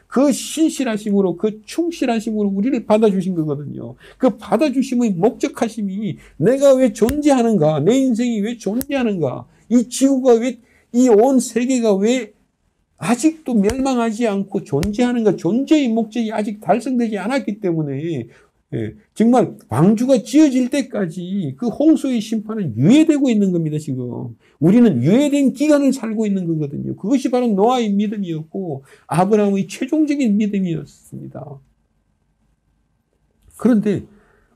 Speaker 1: 그 신실하심으로, 그 충실하심으로 우리를 받아주신 거거든요. 그 받아주심의 목적하심이 내가 왜 존재하는가, 내 인생이 왜 존재하는가, 이 지구가 왜, 이 온 세계가 왜 아직도 멸망하지 않고 존재하는가, 존재의 목적이 아직 달성되지 않았기 때문에, 정말 방주가 지어질 때까지 그 홍수의 심판은 유예되고 있는 겁니다, 지금. 우리는 유예된 기간을 살고 있는 거거든요. 그것이 바로 노아의 믿음이었고, 아브라함의 최종적인 믿음이었습니다. 그런데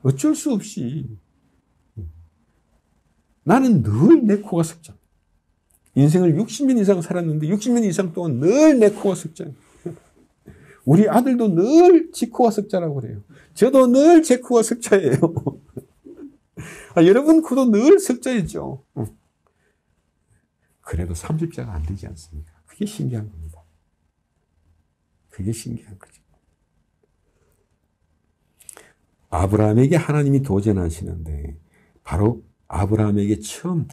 Speaker 1: 어쩔 수 없이 나는 늘 내 코가 석장. 인생을 60년 이상 살았는데 60년 이상 동안 늘 내 코가 석장. 우리 아들도 늘 지 코가 석자라고 그래요. 저도 늘 제 코가 석자예요. 여러분 코도 늘 석자였죠. 그래도 30자가 안 되지 않습니까? 그게 신기한 겁니다. 그게 신기한 거죠. 아브라함에게 하나님이 도전하시는데 바로 아브라함에게 처음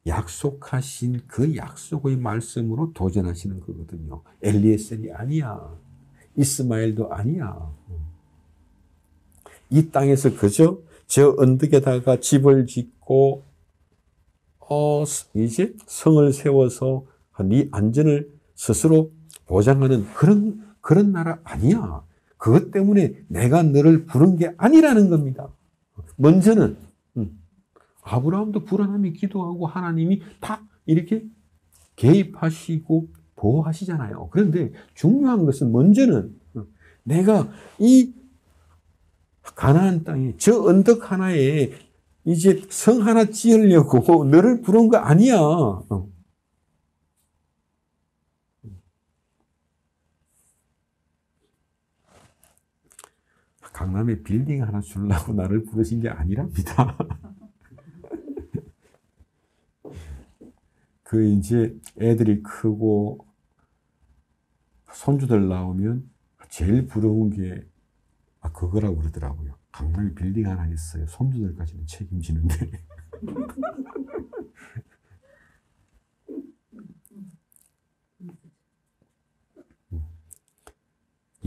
Speaker 1: 약속하신 그 약속의 말씀으로 도전하시는 거거든요. 엘리에셀이 아니야. 이스마엘도 아니야. 이 땅에서 그저 저 언덕에다가 집을 짓고 이제 성을 세워서 네 안전을 스스로 보장하는 그런 나라 아니야. 그것 때문에 내가 너를 부른 게 아니라는 겁니다. 먼저는 아브라함도 불안함이 기도하고 하나님이 다 이렇게 개입하시고 보호하시잖아요. 그런데 중요한 것은 먼저는 내가 이 가나안 땅에 저 언덕 하나에 이제 성 하나 지으려고 너를 부른 거 아니야. 강남에 빌딩 하나 주려고 나를 부르신 게 아니랍니다. 그 이제 애들이 크고 손주들 나오면 제일 부러운 게 그거라고 그러더라고요. 강남에 빌딩 하나 있어요. 손주들까지는 책임지는데.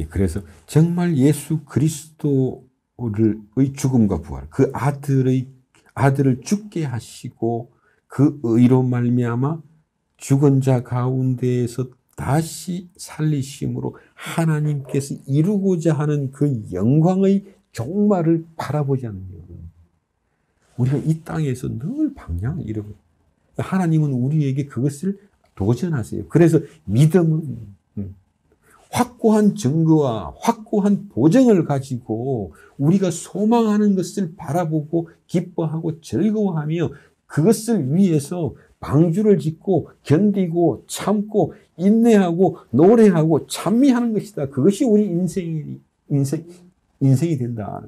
Speaker 1: 그래서 정말 예수 그리스도의 죽음과 부활, 그 아들을 죽게 하시고 그 의로 말미암아 죽은 자 가운데에서 다시 살리심으로 하나님께서 이루고자 하는 그 영광의 종말을 바라보지 않는 우리가 이 땅에서 늘 방향을 잃어버려요. 하나님은 우리에게 그것을 도전하세요. 그래서 믿음은 확고한 증거와 확고한 보증을 가지고 우리가 소망하는 것을 바라보고 기뻐하고 즐거워하며 그것을 위해서 방주를 짓고 견디고 참고 인내하고 노래하고 찬미하는 것이다. 그것이 우리 인생이 된다.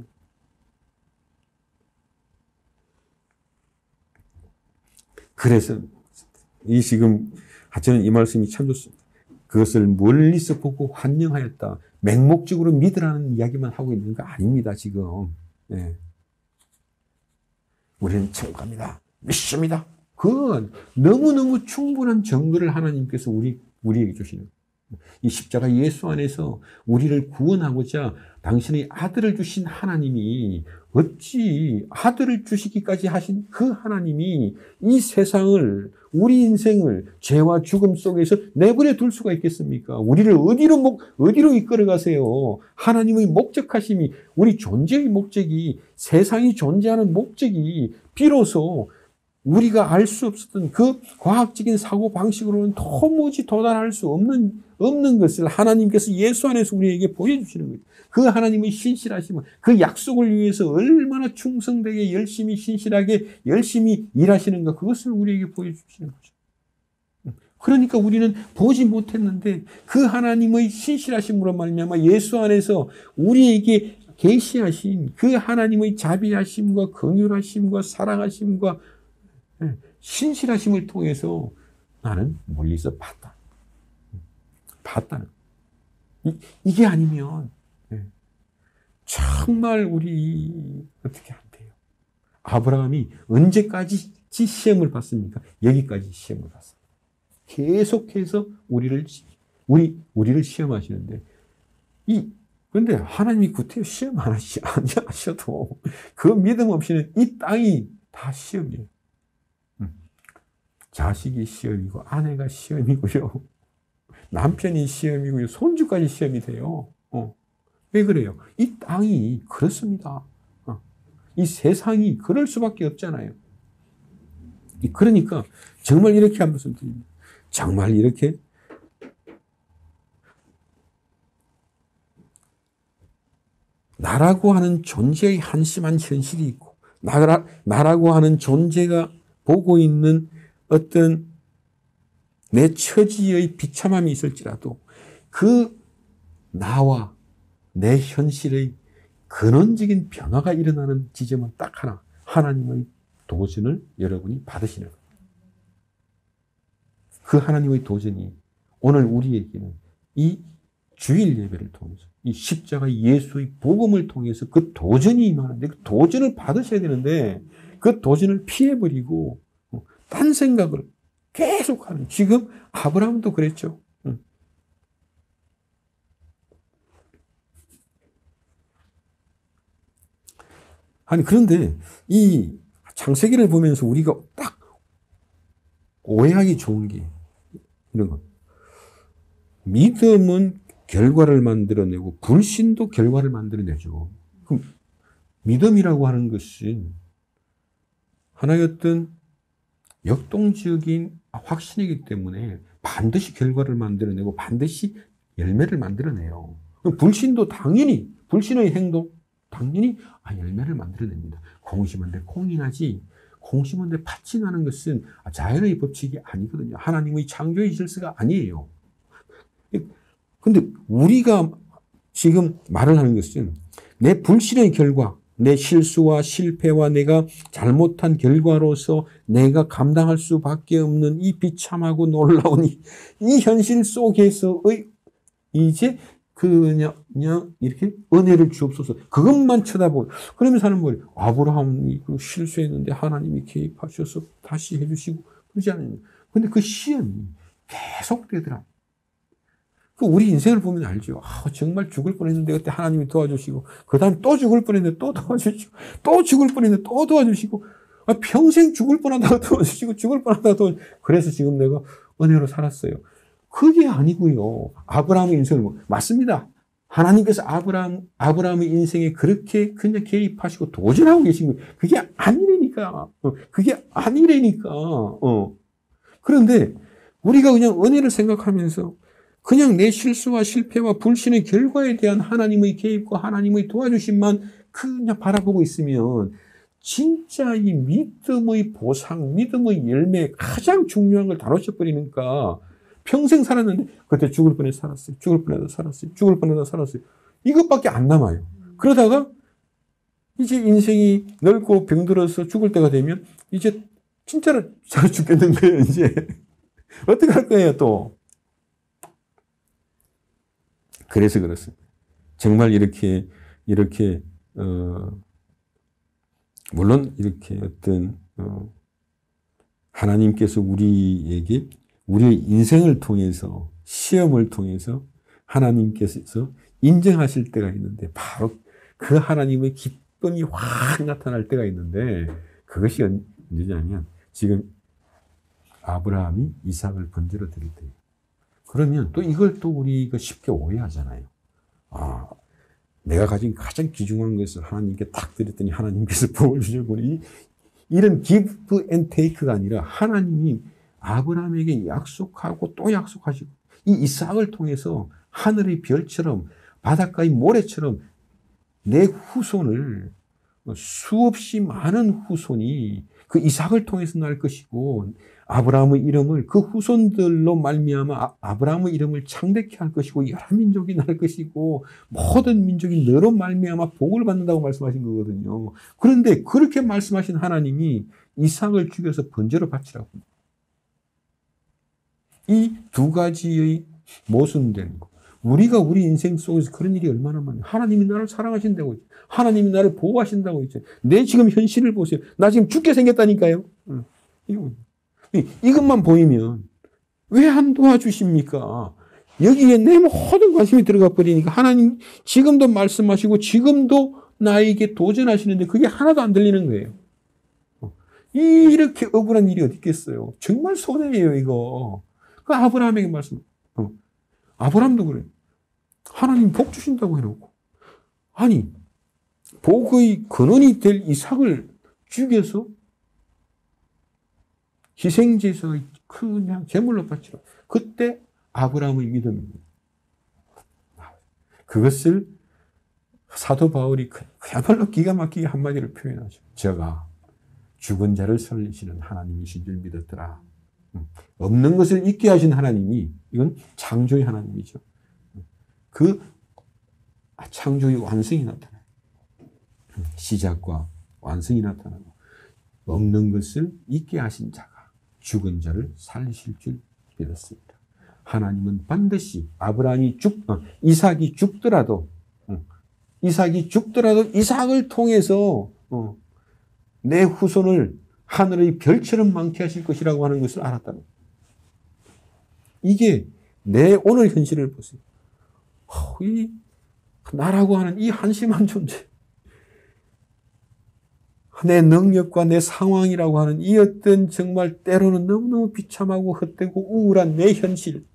Speaker 1: 그래서 지금 저는 이 말씀이 참 좋습니다. 그것을 멀리서 보고 환영하였다. 맹목적으로 믿으라는 이야기만 하고 있는 거 아닙니다, 지금. 네. 우리는 천국 갑니다. 믿습니다. 그건 너무너무 충분한 증거를 하나님께서 우리에게 주시는 거예요. 이 십자가 예수 안에서 우리를 구원하고자 당신의 아들을 주신 하나님이 어찌 아들을 주시기까지 하신 그 하나님이 이 세상을, 우리 인생을 죄와 죽음 속에서 내버려 둘 수가 있겠습니까? 우리를 어디로 이끌어 가세요? 하나님의 목적하심이, 우리 존재의 목적이, 세상이 존재하는 목적이 비로소 우리가 알 수 없었던 그 과학적인 사고 방식으로는 도무지 도달할 수 없는 것을 하나님께서 예수 안에서 우리에게 보여주시는 거예요. 그 하나님의 신실하심은 그 약속을 위해서 얼마나 충성되게 열심히 신실하게 열심히 일하시는가, 그것을 우리에게 보여주시는 거죠. 그러니까 우리는 보지 못했는데 그 하나님의 신실하심으로 말미암아 예수 안에서 우리에게 계시하신 그 하나님의 자비하심과 긍휼하심과 사랑하심과 신실하심을 통해서 나는 멀리서 봤다는. 이게 아니면 정말 우리 어떻게 안 돼요. 아브라함이 언제까지 시험을 받습니까? 여기까지 시험을 받습니다. 계속해서 우리를 시험하시는데 그런데 하나님이 구태여 시험 안 하셔도 그 믿음 없이는 이 땅이 다 시험이에요. 자식이 시험이고 아내가 시험이고요. 남편이 시험이고요. 손주까지 시험이 돼요. 왜 그래요? 이 땅이 그렇습니다. 이 세상이 그럴 수밖에 없잖아요. 그러니까 정말 이렇게 한 말씀 드립니다. 정말 이렇게 나라고 하는 존재의 한심한 현실이 있고, 나라고 하는 존재가 보고 있는 어떤 내 처지의 비참함이 있을지라도 그 나와 내 현실의 근원적인 변화가 일어나는 지점은 딱 하나, 하나님의 도전을 여러분이 받으시는 거예요. 그 하나님의 도전이 오늘 우리에게는 이 주일 예배를 통해서, 이 십자가 예수의 복음을 통해서 그 도전이 임하는데, 그 도전을 받으셔야 되는데 그 도전을 피해버리고 딴 생각을 계속하는, 지금 아브라함도 그랬죠. 아니, 그런데 이 창세기를 보면서 우리가 딱 오해하기 좋은 게 이런 거. 믿음은 결과를 만들어내고 불신도 결과를 만들어내죠. 그럼 믿음이라고 하는 것은 하나의 어떤 역동적인 확신이기 때문에 반드시 결과를 만들어내고 반드시 열매를 만들어내요. 그럼 불신도 당연히, 불신의 행동 당연히 열매를 만들어냅니다. 콩 심은 데 콩이 나지, 콩 심은 데 팥이 나는 것은 자연의 법칙이 아니거든요. 하나님의 창조의 질서가 아니에요. 근데 우리가 지금 말을 하는 것은 내 불신의 결과, 내 실수와 실패와 내가 잘못한 결과로서 내가 감당할 수밖에 없는 이 비참하고 놀라운 이 현실 속에서의 이제 그냥 이렇게 은혜를 주옵소서. 그것만 쳐다보고, 그러면서 하는 거예요. 아브라함이 실수했는데 하나님이 개입하셔서 다시 해주시고 그러지 않아요. 근데 그 시험이 계속되더라. 우리 인생을 보면 알죠. 정말 죽을 뻔했는데 그때 하나님이 도와주시고, 그 다음 또 죽을 뻔했는데 또 도와주시고, 또 죽을 뻔했는데 또 도와주시고, 평생 죽을 뻔하다가 도와주시고, 죽을 뻔하다가 도와주시고, 그래서 지금 내가 은혜로 살았어요. 그게 아니고요. 아브라함의 인생을 맞습니다. 하나님께서 아브라함의 인생에 그렇게 그냥 개입하시고 도전하고 계신 거예요. 그게 아니라니까. 그게 아니라니까. 그런데 우리가 그냥 은혜를 생각하면서 그냥 내 실수와 실패와 불신의 결과에 대한 하나님의 개입과 하나님의 도와주심만 그냥 바라보고 있으면 진짜 이 믿음의 보상, 믿음의 열매, 가장 중요한 걸 다 놓쳐버리니까 평생 살았는데 그때 죽을 뻔해서 살았어요. 죽을 뻔해서 살았어요. 죽을 뻔해서 살았어요. 이것밖에 안 남아요. 그러다가 이제 인생이 넓고 병들어서 죽을 때가 되면 이제 진짜로 잘 죽겠는 거예요. 이제 어떻게 할 거예요 또. 그래서 그렇습니다. 정말 이렇게 물론 이렇게 어떤 하나님께서 우리에게 우리의 인생을 통해서, 시험을 통해서 하나님께서 인정하실 때가 있는데, 바로 그 하나님의 기쁨이 확 나타날 때가 있는데, 그것이 언제냐면 지금 아브라함이 이삭을 번제로 드릴 때예요. 그러면 또 이걸 또 우리가 쉽게 오해하잖아요. 내가 가진 가장 귀중한 것을 하나님께 딱 드렸더니 하나님께서 복을 주시고, 이런 give and take가 아니라 하나님이 아브라함에게 약속하고 또 약속하시고, 이 이삭을 통해서 하늘의 별처럼 바닷가의 모래처럼 내 후손을, 수없이 많은 후손이 그 이삭을 통해서 날 것이고, 아브라함의 이름을, 그 후손들로 말미암아 아브라함의 이름을 창대케 할 것이고, 여러 민족이 날 것이고, 모든 민족이 너로 말미암아 복을 받는다고 말씀하신 거거든요. 그런데 그렇게 말씀하신 하나님이 이삭을 죽여서 번제로 바치라고. 이 두 가지의 모순된 것. 우리가 우리 인생 속에서 그런 일이 얼마나 많아요. 하나님이 나를 사랑하신다고 했죠. 하나님이 나를 보호하신다고 했죠. 내 지금 현실을 보세요. 나 지금 죽게 생겼다니까요. 이것만 보이면 왜 안 도와주십니까? 여기에 내 모든 관심이 들어가 버리니까 하나님 지금도 말씀하시고 지금도 나에게 도전하시는데 그게 하나도 안 들리는 거예요. 이렇게 억울한 일이 어디 있겠어요. 정말 손해예요 이거. 그 아브라함에게 말씀. 아브라함도 그래요. 하나님 복 주신다고 해놓고, 아니 복의 근원이 될 이삭을 죽여서 희생제사의 그냥 제물로 바치라. 그때 아브라함의 믿음입니다. 그것을 사도 바울이 그야말로 기가 막히게 한마디를 표현하죠. 제가 죽은 자를 살리시는 하나님이신 줄 믿었더라. 없는 것을 있게 하신 하나님이, 이건 창조의 하나님이죠. 그 창조의 완성이 나타나요. 시작과 완성이 나타나고, 없는 것을 있게 하신 자가 죽은 자를 살리실 줄 믿었습니다. 하나님은 반드시 이삭이 죽더라도 이삭을 통해서 내 후손을 하늘의 별처럼 많게 하실 것이라고 하는 것을 알았다는 거예요. 이게 내 오늘 현실을 보세요. 이 나라고 하는 이 한심한 존재, 내 능력과 내 상황이라고 하는 이 어떤 정말 때로는 너무너무 비참하고 헛되고 우울한 내 현실,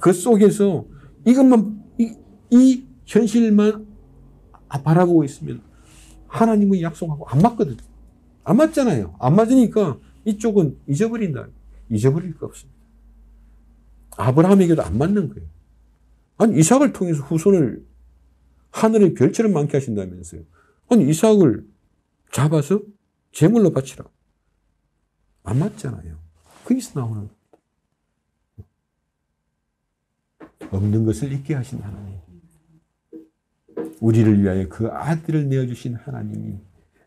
Speaker 1: 그 속에서 이 현실만 바라보고 있으면 하나님의 약속하고 안 맞거든. 안 맞잖아요. 안 맞으니까 이쪽은 잊어버린다. 잊어버릴 거 없습니다. 아브라함에게도 안 맞는 거예요. 아니, 이삭을 통해서 후손을 하늘의 별처럼 많게 하신다면서요. 아니, 이삭을 잡아서 제물로 바치라. 안 맞잖아요. 거기서 나오는 겁니다. 없는 것을 있게 하신 하나님. 우리를 위하여 그 아들을 내어주신 하나님이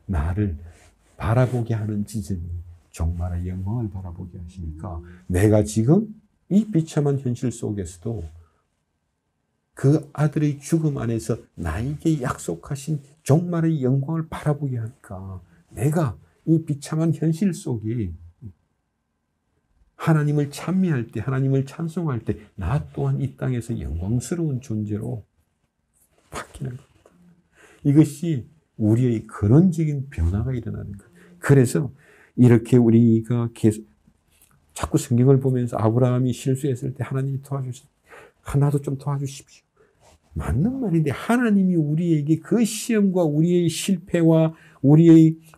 Speaker 1: 나를 바라보게 하는 지점이 정말의 영광을 바라보게 하시니까 내가 지금 이 비참한 현실 속에서도 그 아들의 죽음 안에서 나에게 약속하신 정말의 영광을 바라보게 하니까 내가 이 비참한 현실 속에 하나님을 찬미할 때, 하나님을 찬송할 때 나 또한 이 땅에서 영광스러운 존재로 바뀌는 겁니다. 이것이 우리의 근원적인 변화가 일어나는 거예요. 그래서 이렇게 우리가 계속 자꾸 성경을 보면서 아브라함이 실수했을 때 하나님이 도와주십시오. 나도 좀 도와주십시오. 맞는 말인데 하나님이 우리에게 그 시험과 우리의 실패와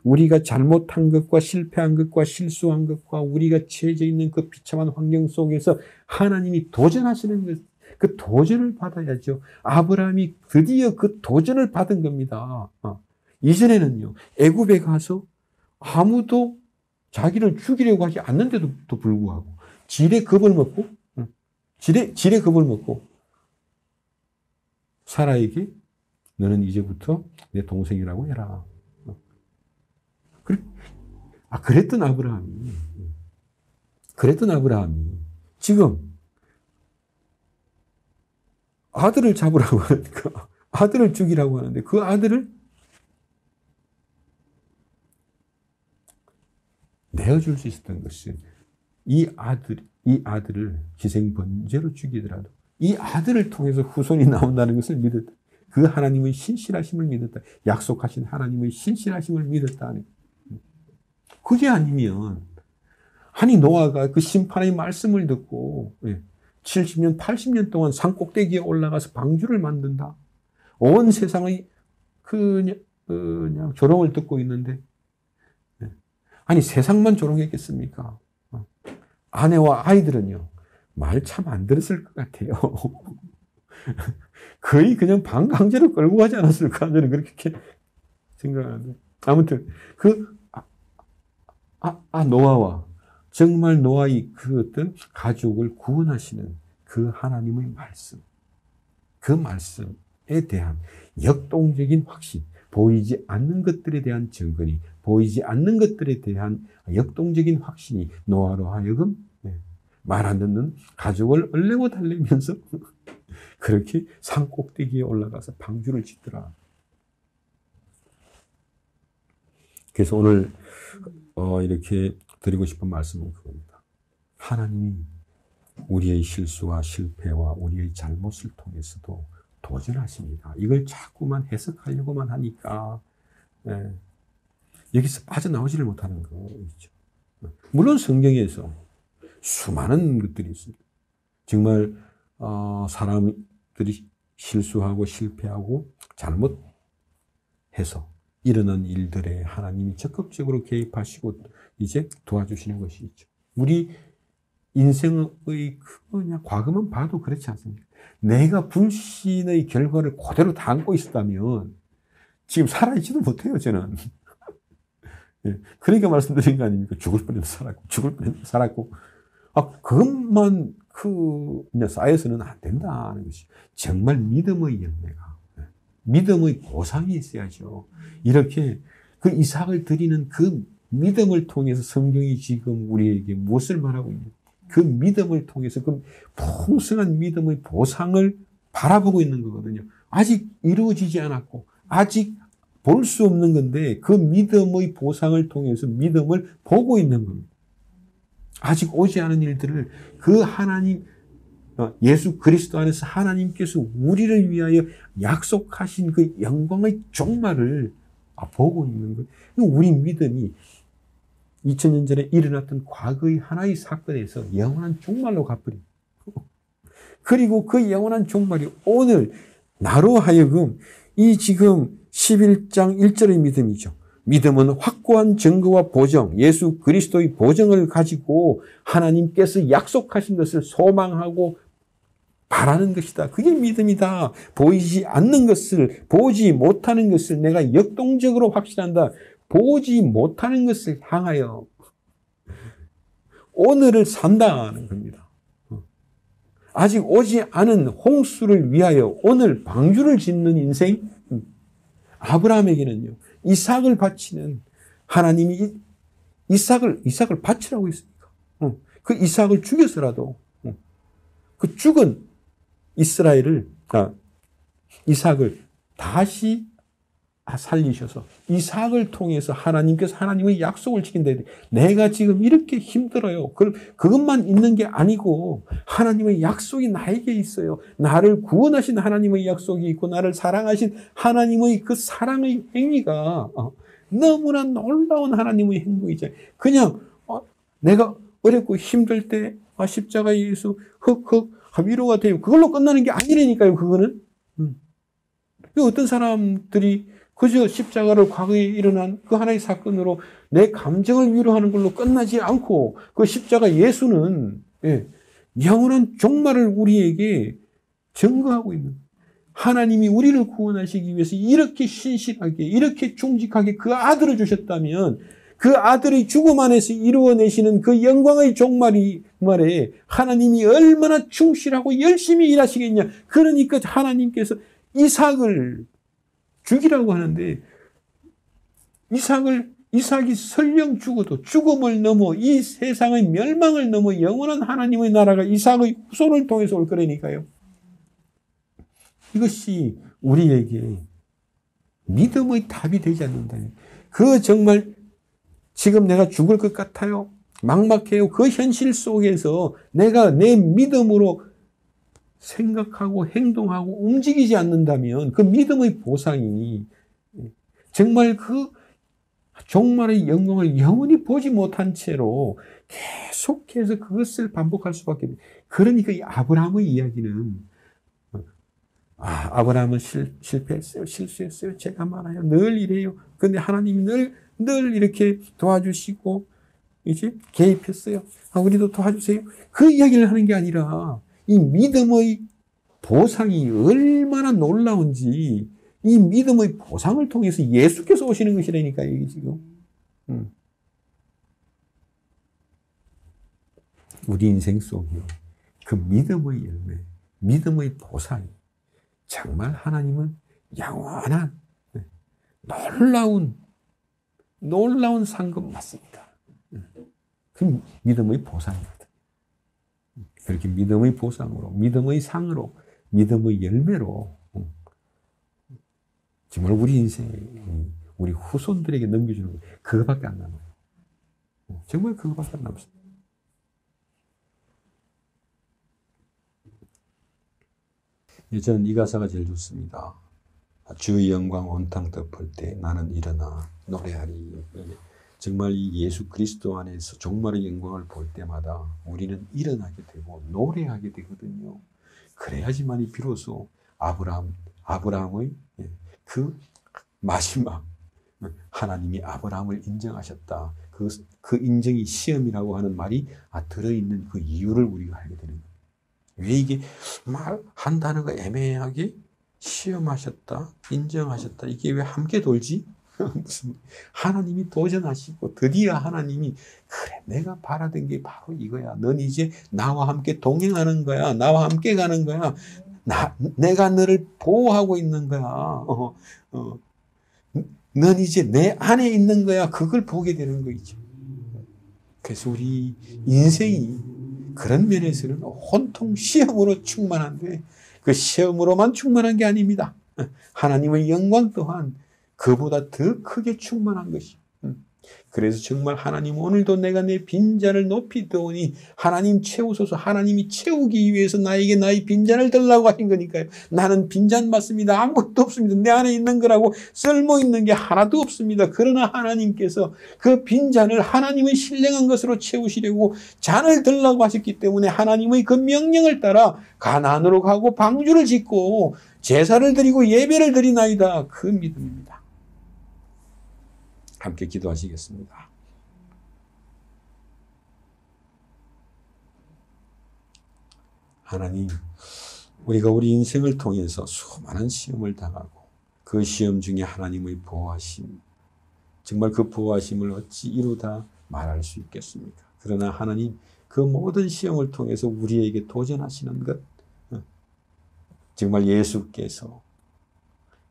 Speaker 1: 우리가 잘못한 것과 실패한 것과 실수한 것과 우리가 처해져 있는 그 비참한 환경 속에서 하나님이 도전하시는 것, 그 도전을 받아야죠. 아브라함이 드디어 그 도전을 받은 겁니다. 이전에는요, 애굽에 가서 아무도 자기를 죽이려고 하지 않는데도 불구하고 지레 겁을 먹고 사라에게 너는 이제부터 내 동생이라고 해라. 그랬던 아브라함이 지금 아들을 잡으라고 하니까 아들을 죽이라고 하는데 그 아들을 내어줄 수 있었던 것은 이 아들을 기생번제로 죽이더라도 이 아들을 통해서 후손이 나온다는 것을 믿었다. 그 하나님의 신실하심을 믿었다. 약속하신 하나님의 신실하심을 믿었다. 그게 아니면 노아가 그 심판의 말씀을 듣고 70년, 80년 동안 산 꼭대기에 올라가서 방주를 만든다. 온 세상의 그냥 조롱을 듣고 있는데 세상만 조롱했겠습니까? 아내와 아이들은요, 말 참 안 들었을 것 같아요. 거의 그냥 반강제로 끌고 가지 않았을까? 저는 그렇게 생각하는데. 아무튼, 노아와, 정말 노아의 그 어떤 가족을 구원하시는 그 하나님의 말씀, 그 말씀에 대한 역동적인 확신, 보이지 않는 것들에 대한 증거니, 보이지 않는 것들에 대한 역동적인 확신이 노아로 하여금 말 안 듣는 가족을 얼레고 달래면서 그렇게 산 꼭대기에 올라가서 방주를 짓더라. 그래서 오늘 이렇게 드리고 싶은 말씀은 그겁니다. 하나님이 우리의 실수와 실패와 우리의 잘못을 통해서도 도전하십니다. 이걸 자꾸만 해석하려고만 하니까 여기서 빠져나오지를 못하는 거죠. 물론 성경에서 수많은 것들이 있습니다. 정말 사람들이 실수하고 실패하고 잘못해서 일어난 일들에 하나님이 적극적으로 개입하시고 이제 도와주시는 것이 있죠. 우리 인생의 그냥 과거만 봐도 그렇지 않습니까? 내가 불신의 결과를 그대로 다 안고 있었다면 지금 살아있지도 못해요, 저는. 예, 그러니까 말씀드린 거 아닙니까? 죽을 뻔해도 살았고, 죽을 뻔해도 살았고. 그것만 쌓여서는 안 된다는 것이 정말 믿음의 열매가, 믿음의 보상이 있어야죠. 이렇게 그 이삭을 드리는 그 믿음을 통해서 성경이 지금 우리에게 무엇을 말하고 있냐? 그 믿음을 통해서 그 풍성한 믿음의 보상을 바라보고 있는 거거든요. 아직 이루어지지 않았고, 아직 볼 수 없는 건데, 그 믿음의 보상을 통해서 믿음을 보고 있는 겁니다. 아직 오지 않은 일들을 그 하나님, 예수 그리스도 안에서 하나님께서 우리를 위하여 약속하신 그 영광의 종말을 보고 있는 거예요. 우리 믿음이 2000년 전에 일어났던 과거의 하나의 사건에서 영원한 종말로 가버립니다. 그리고 그 영원한 종말이 오늘 나로 하여금 이 지금 11장 1절의 믿음이죠. 믿음은 확고한 증거와 보정, 예수 그리스도의 보정을 가지고 하나님께서 약속하신 것을 소망하고 바라는 것이다. 그게 믿음이다. 보이지 않는 것을, 보지 못하는 것을 내가 역동적으로 확신한다. 보지 못하는 것을 향하여 오늘을 산다는 겁니다. 아직 오지 않은 홍수를 위하여 오늘 방주를 짓는 인생. 아브라함에게는요, 이삭을 바치는 하나님이 이삭을 바치라고 했으니까. 그 이삭을 죽여서라도 그 죽은 이삭을 다시 살리셔서 이삭을 통해서 하나님께서 하나님의 약속을 지킨다. 내가 지금 이렇게 힘들어요. 그것만 있는 게 아니고 하나님의 약속이 나에게 있어요. 나를 구원하신 하나님의 약속이 있고 나를 사랑하신 하나님의 그 사랑의 행위가 너무나 놀라운 하나님의 행동이죠. 그냥 내가 어렵고 힘들 때 십자가 예수 흑흑 위로가 돼요. 그걸로 끝나는 게 아니라니까요. 그거는. 어떤 사람들이 그저 십자가를 과거에 일어난 그 하나의 사건으로 내 감정을 위로하는 걸로 끝나지 않고 그 십자가 예수는 영원한 종말을 우리에게 증거하고 있는, 하나님이 우리를 구원하시기 위해서 이렇게 신실하게 이렇게 충직하게 그 아들을 주셨다면 그 아들의 죽음 안에서 이루어내시는 그 영광의 종말에 하나님이 얼마나 충실하고 열심히 일하시겠냐. 그러니까 하나님께서 이삭을 죽이라고 하는데 이삭이 설령 죽어도 죽음을 넘어 이 세상의 멸망을 넘어 영원한 하나님의 나라가 이삭의 후손을 통해서 올 거라니까요. 이것이 우리에게 믿음의 답이 되지 않는다면, 정말 지금 내가 죽을 것 같아요. 막막해요. 그 현실 속에서 내가 내 믿음으로 생각하고 행동하고 움직이지 않는다면 그 믿음의 보상이 정말 그 종말의 영광을 영원히 보지 못한 채로 계속해서 그것을 반복할 수밖에 없어요. 그러니까 이 아브라함의 이야기는 아브라함은 실패했어요. 실수했어요. 제가 많아요. 늘 이래요. 그런데 하나님이 늘 이렇게 도와주시고 이제 개입했어요. 우리도 도와주세요. 그 이야기를 하는 게 아니라 이 믿음의 보상이 얼마나 놀라운지 이 믿음의 보상을 통해서 예수께서 오시는 것이라니까 이게 지금. 우리 인생 속에 그 믿음의 열매, 믿음의 보상이 정말 하나님은 영원한 놀라운 상급 맞습니다. 그 믿음의 보상입니다. 그렇게 믿음의 보상으로, 믿음의 상으로, 믿음의 열매로 정말 우리 인생이 우리 후손들에게 넘겨주는 거 그거밖에 안 남아요. 정말 그거밖에 안 남습니다. 저는 이 가사가 제일 좋습니다. 주의 영광 온 땅 덮을 때 나는 일어나 노래하리. 정말 이 예수 그리스도 안에서 종말의 영광을 볼 때마다 우리는 일어나게 되고 노래하게 되거든요. 그래야지만이 비로소 아브라함의 그 마지막 하나님이 아브라함을 인정하셨다. 그 인정이 시험이라고 하는 말이 들어있는 그 이유를 우리가 알게 되는 거예요. 왜 이게 말한다는 애매하게 시험하셨다, 인정하셨다, 이게 왜 함께 돌지? 무슨 하나님이 도전하시고 드디어 하나님이 그래 내가 바라던 게 바로 이거야. 넌 이제 나와 함께 동행하는 거야. 나와 함께 가는 거야. 내가 너를 보호하고 있는 거야. 넌 이제 내 안에 있는 거야. 그걸 보게 되는 거죠. 그래서 우리 인생이 그런 면에서는 온통 시험으로 충만한데 그 시험으로만 충만한 게 아닙니다. 하나님의 영광 또한 그보다 더 크게 충만한 것이. 그래서 정말 하나님 오늘도 내가 내 빈잔을 높이 떠오니 하나님 채우소서. 하나님이 채우기 위해서 나에게 나의 빈잔을 들라고 하신 거니까요. 나는 빈잔 맞습니다. 아무것도 없습니다. 내 안에 있는 거라고 쓸모있는 게 하나도 없습니다. 그러나 하나님께서 그 빈잔을 하나님의 신령한 것으로 채우시려고 잔을 들라고 하셨기 때문에 하나님의 그 명령을 따라 가나안으로 가고 방주를 짓고 제사를 드리고 예배를 드리나이다. 그 믿음입니다. 함께 기도하시겠습니다. 하나님, 우리가 우리 인생을 통해서 수많은 시험을 당하고 그 시험 중에 하나님의 보호하심, 정말 그 보호하심을 어찌 이루다 말할 수 있겠습니까? 그러나 하나님, 그 모든 시험을 통해서 우리에게 도전하시는 것, 정말 예수께서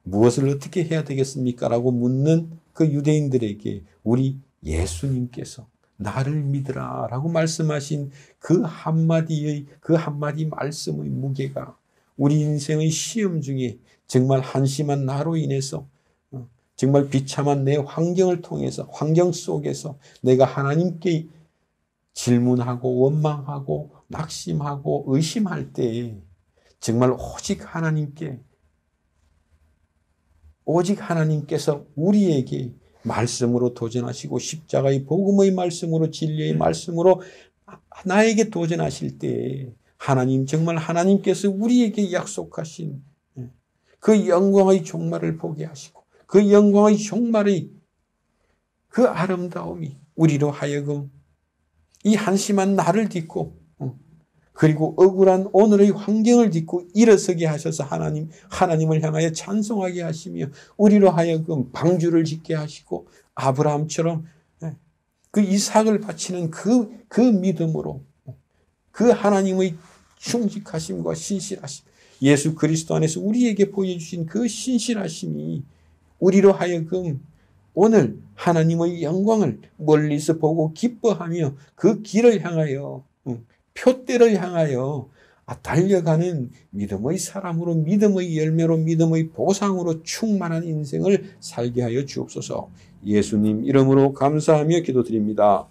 Speaker 1: 무엇을 어떻게 해야 되겠습니까? 라고 묻는 그 유대인들에게 우리 예수님께서 나를 믿으라 라고 말씀하신 그 한마디 말씀의 무게가 우리 인생의 시험 중에 정말 한심한 나로 인해서 정말 비참한 내 환경을 통해서 환경 속에서 내가 하나님께 질문하고 원망하고 낙심하고 의심할 때에 정말 오직 하나님께서 우리에게 말씀으로 도전하시고 십자가의 복음의 말씀으로 진리의 말씀으로 나에게 도전하실 때 하나님 정말 하나님께서 우리에게 약속하신 그 영광의 종말을 보게 하시고 그 영광의 종말의 그 아름다움이 우리로 하여금 이 한심한 나를 딛고 그리고 억울한 오늘의 환경을 딛고 일어서게 하셔서 하나님을 향하여 찬송하게 하시며 우리로 하여금 방주를 짓게 하시고 아브라함처럼 그 이삭을 바치는 그 믿음으로 그 하나님의 충직하심과 신실하심 예수 그리스도 안에서 우리에게 보여주신 그 신실하심이 우리로 하여금 오늘 하나님의 영광을 멀리서 보고 기뻐하며 그 길을 향하여 표대를 향하여 달려가는 믿음의 사람으로 믿음의 열매로 믿음의 보상으로 충만한 인생을 살게 하여 주옵소서. 예수님 이름으로 감사하며 기도드립니다.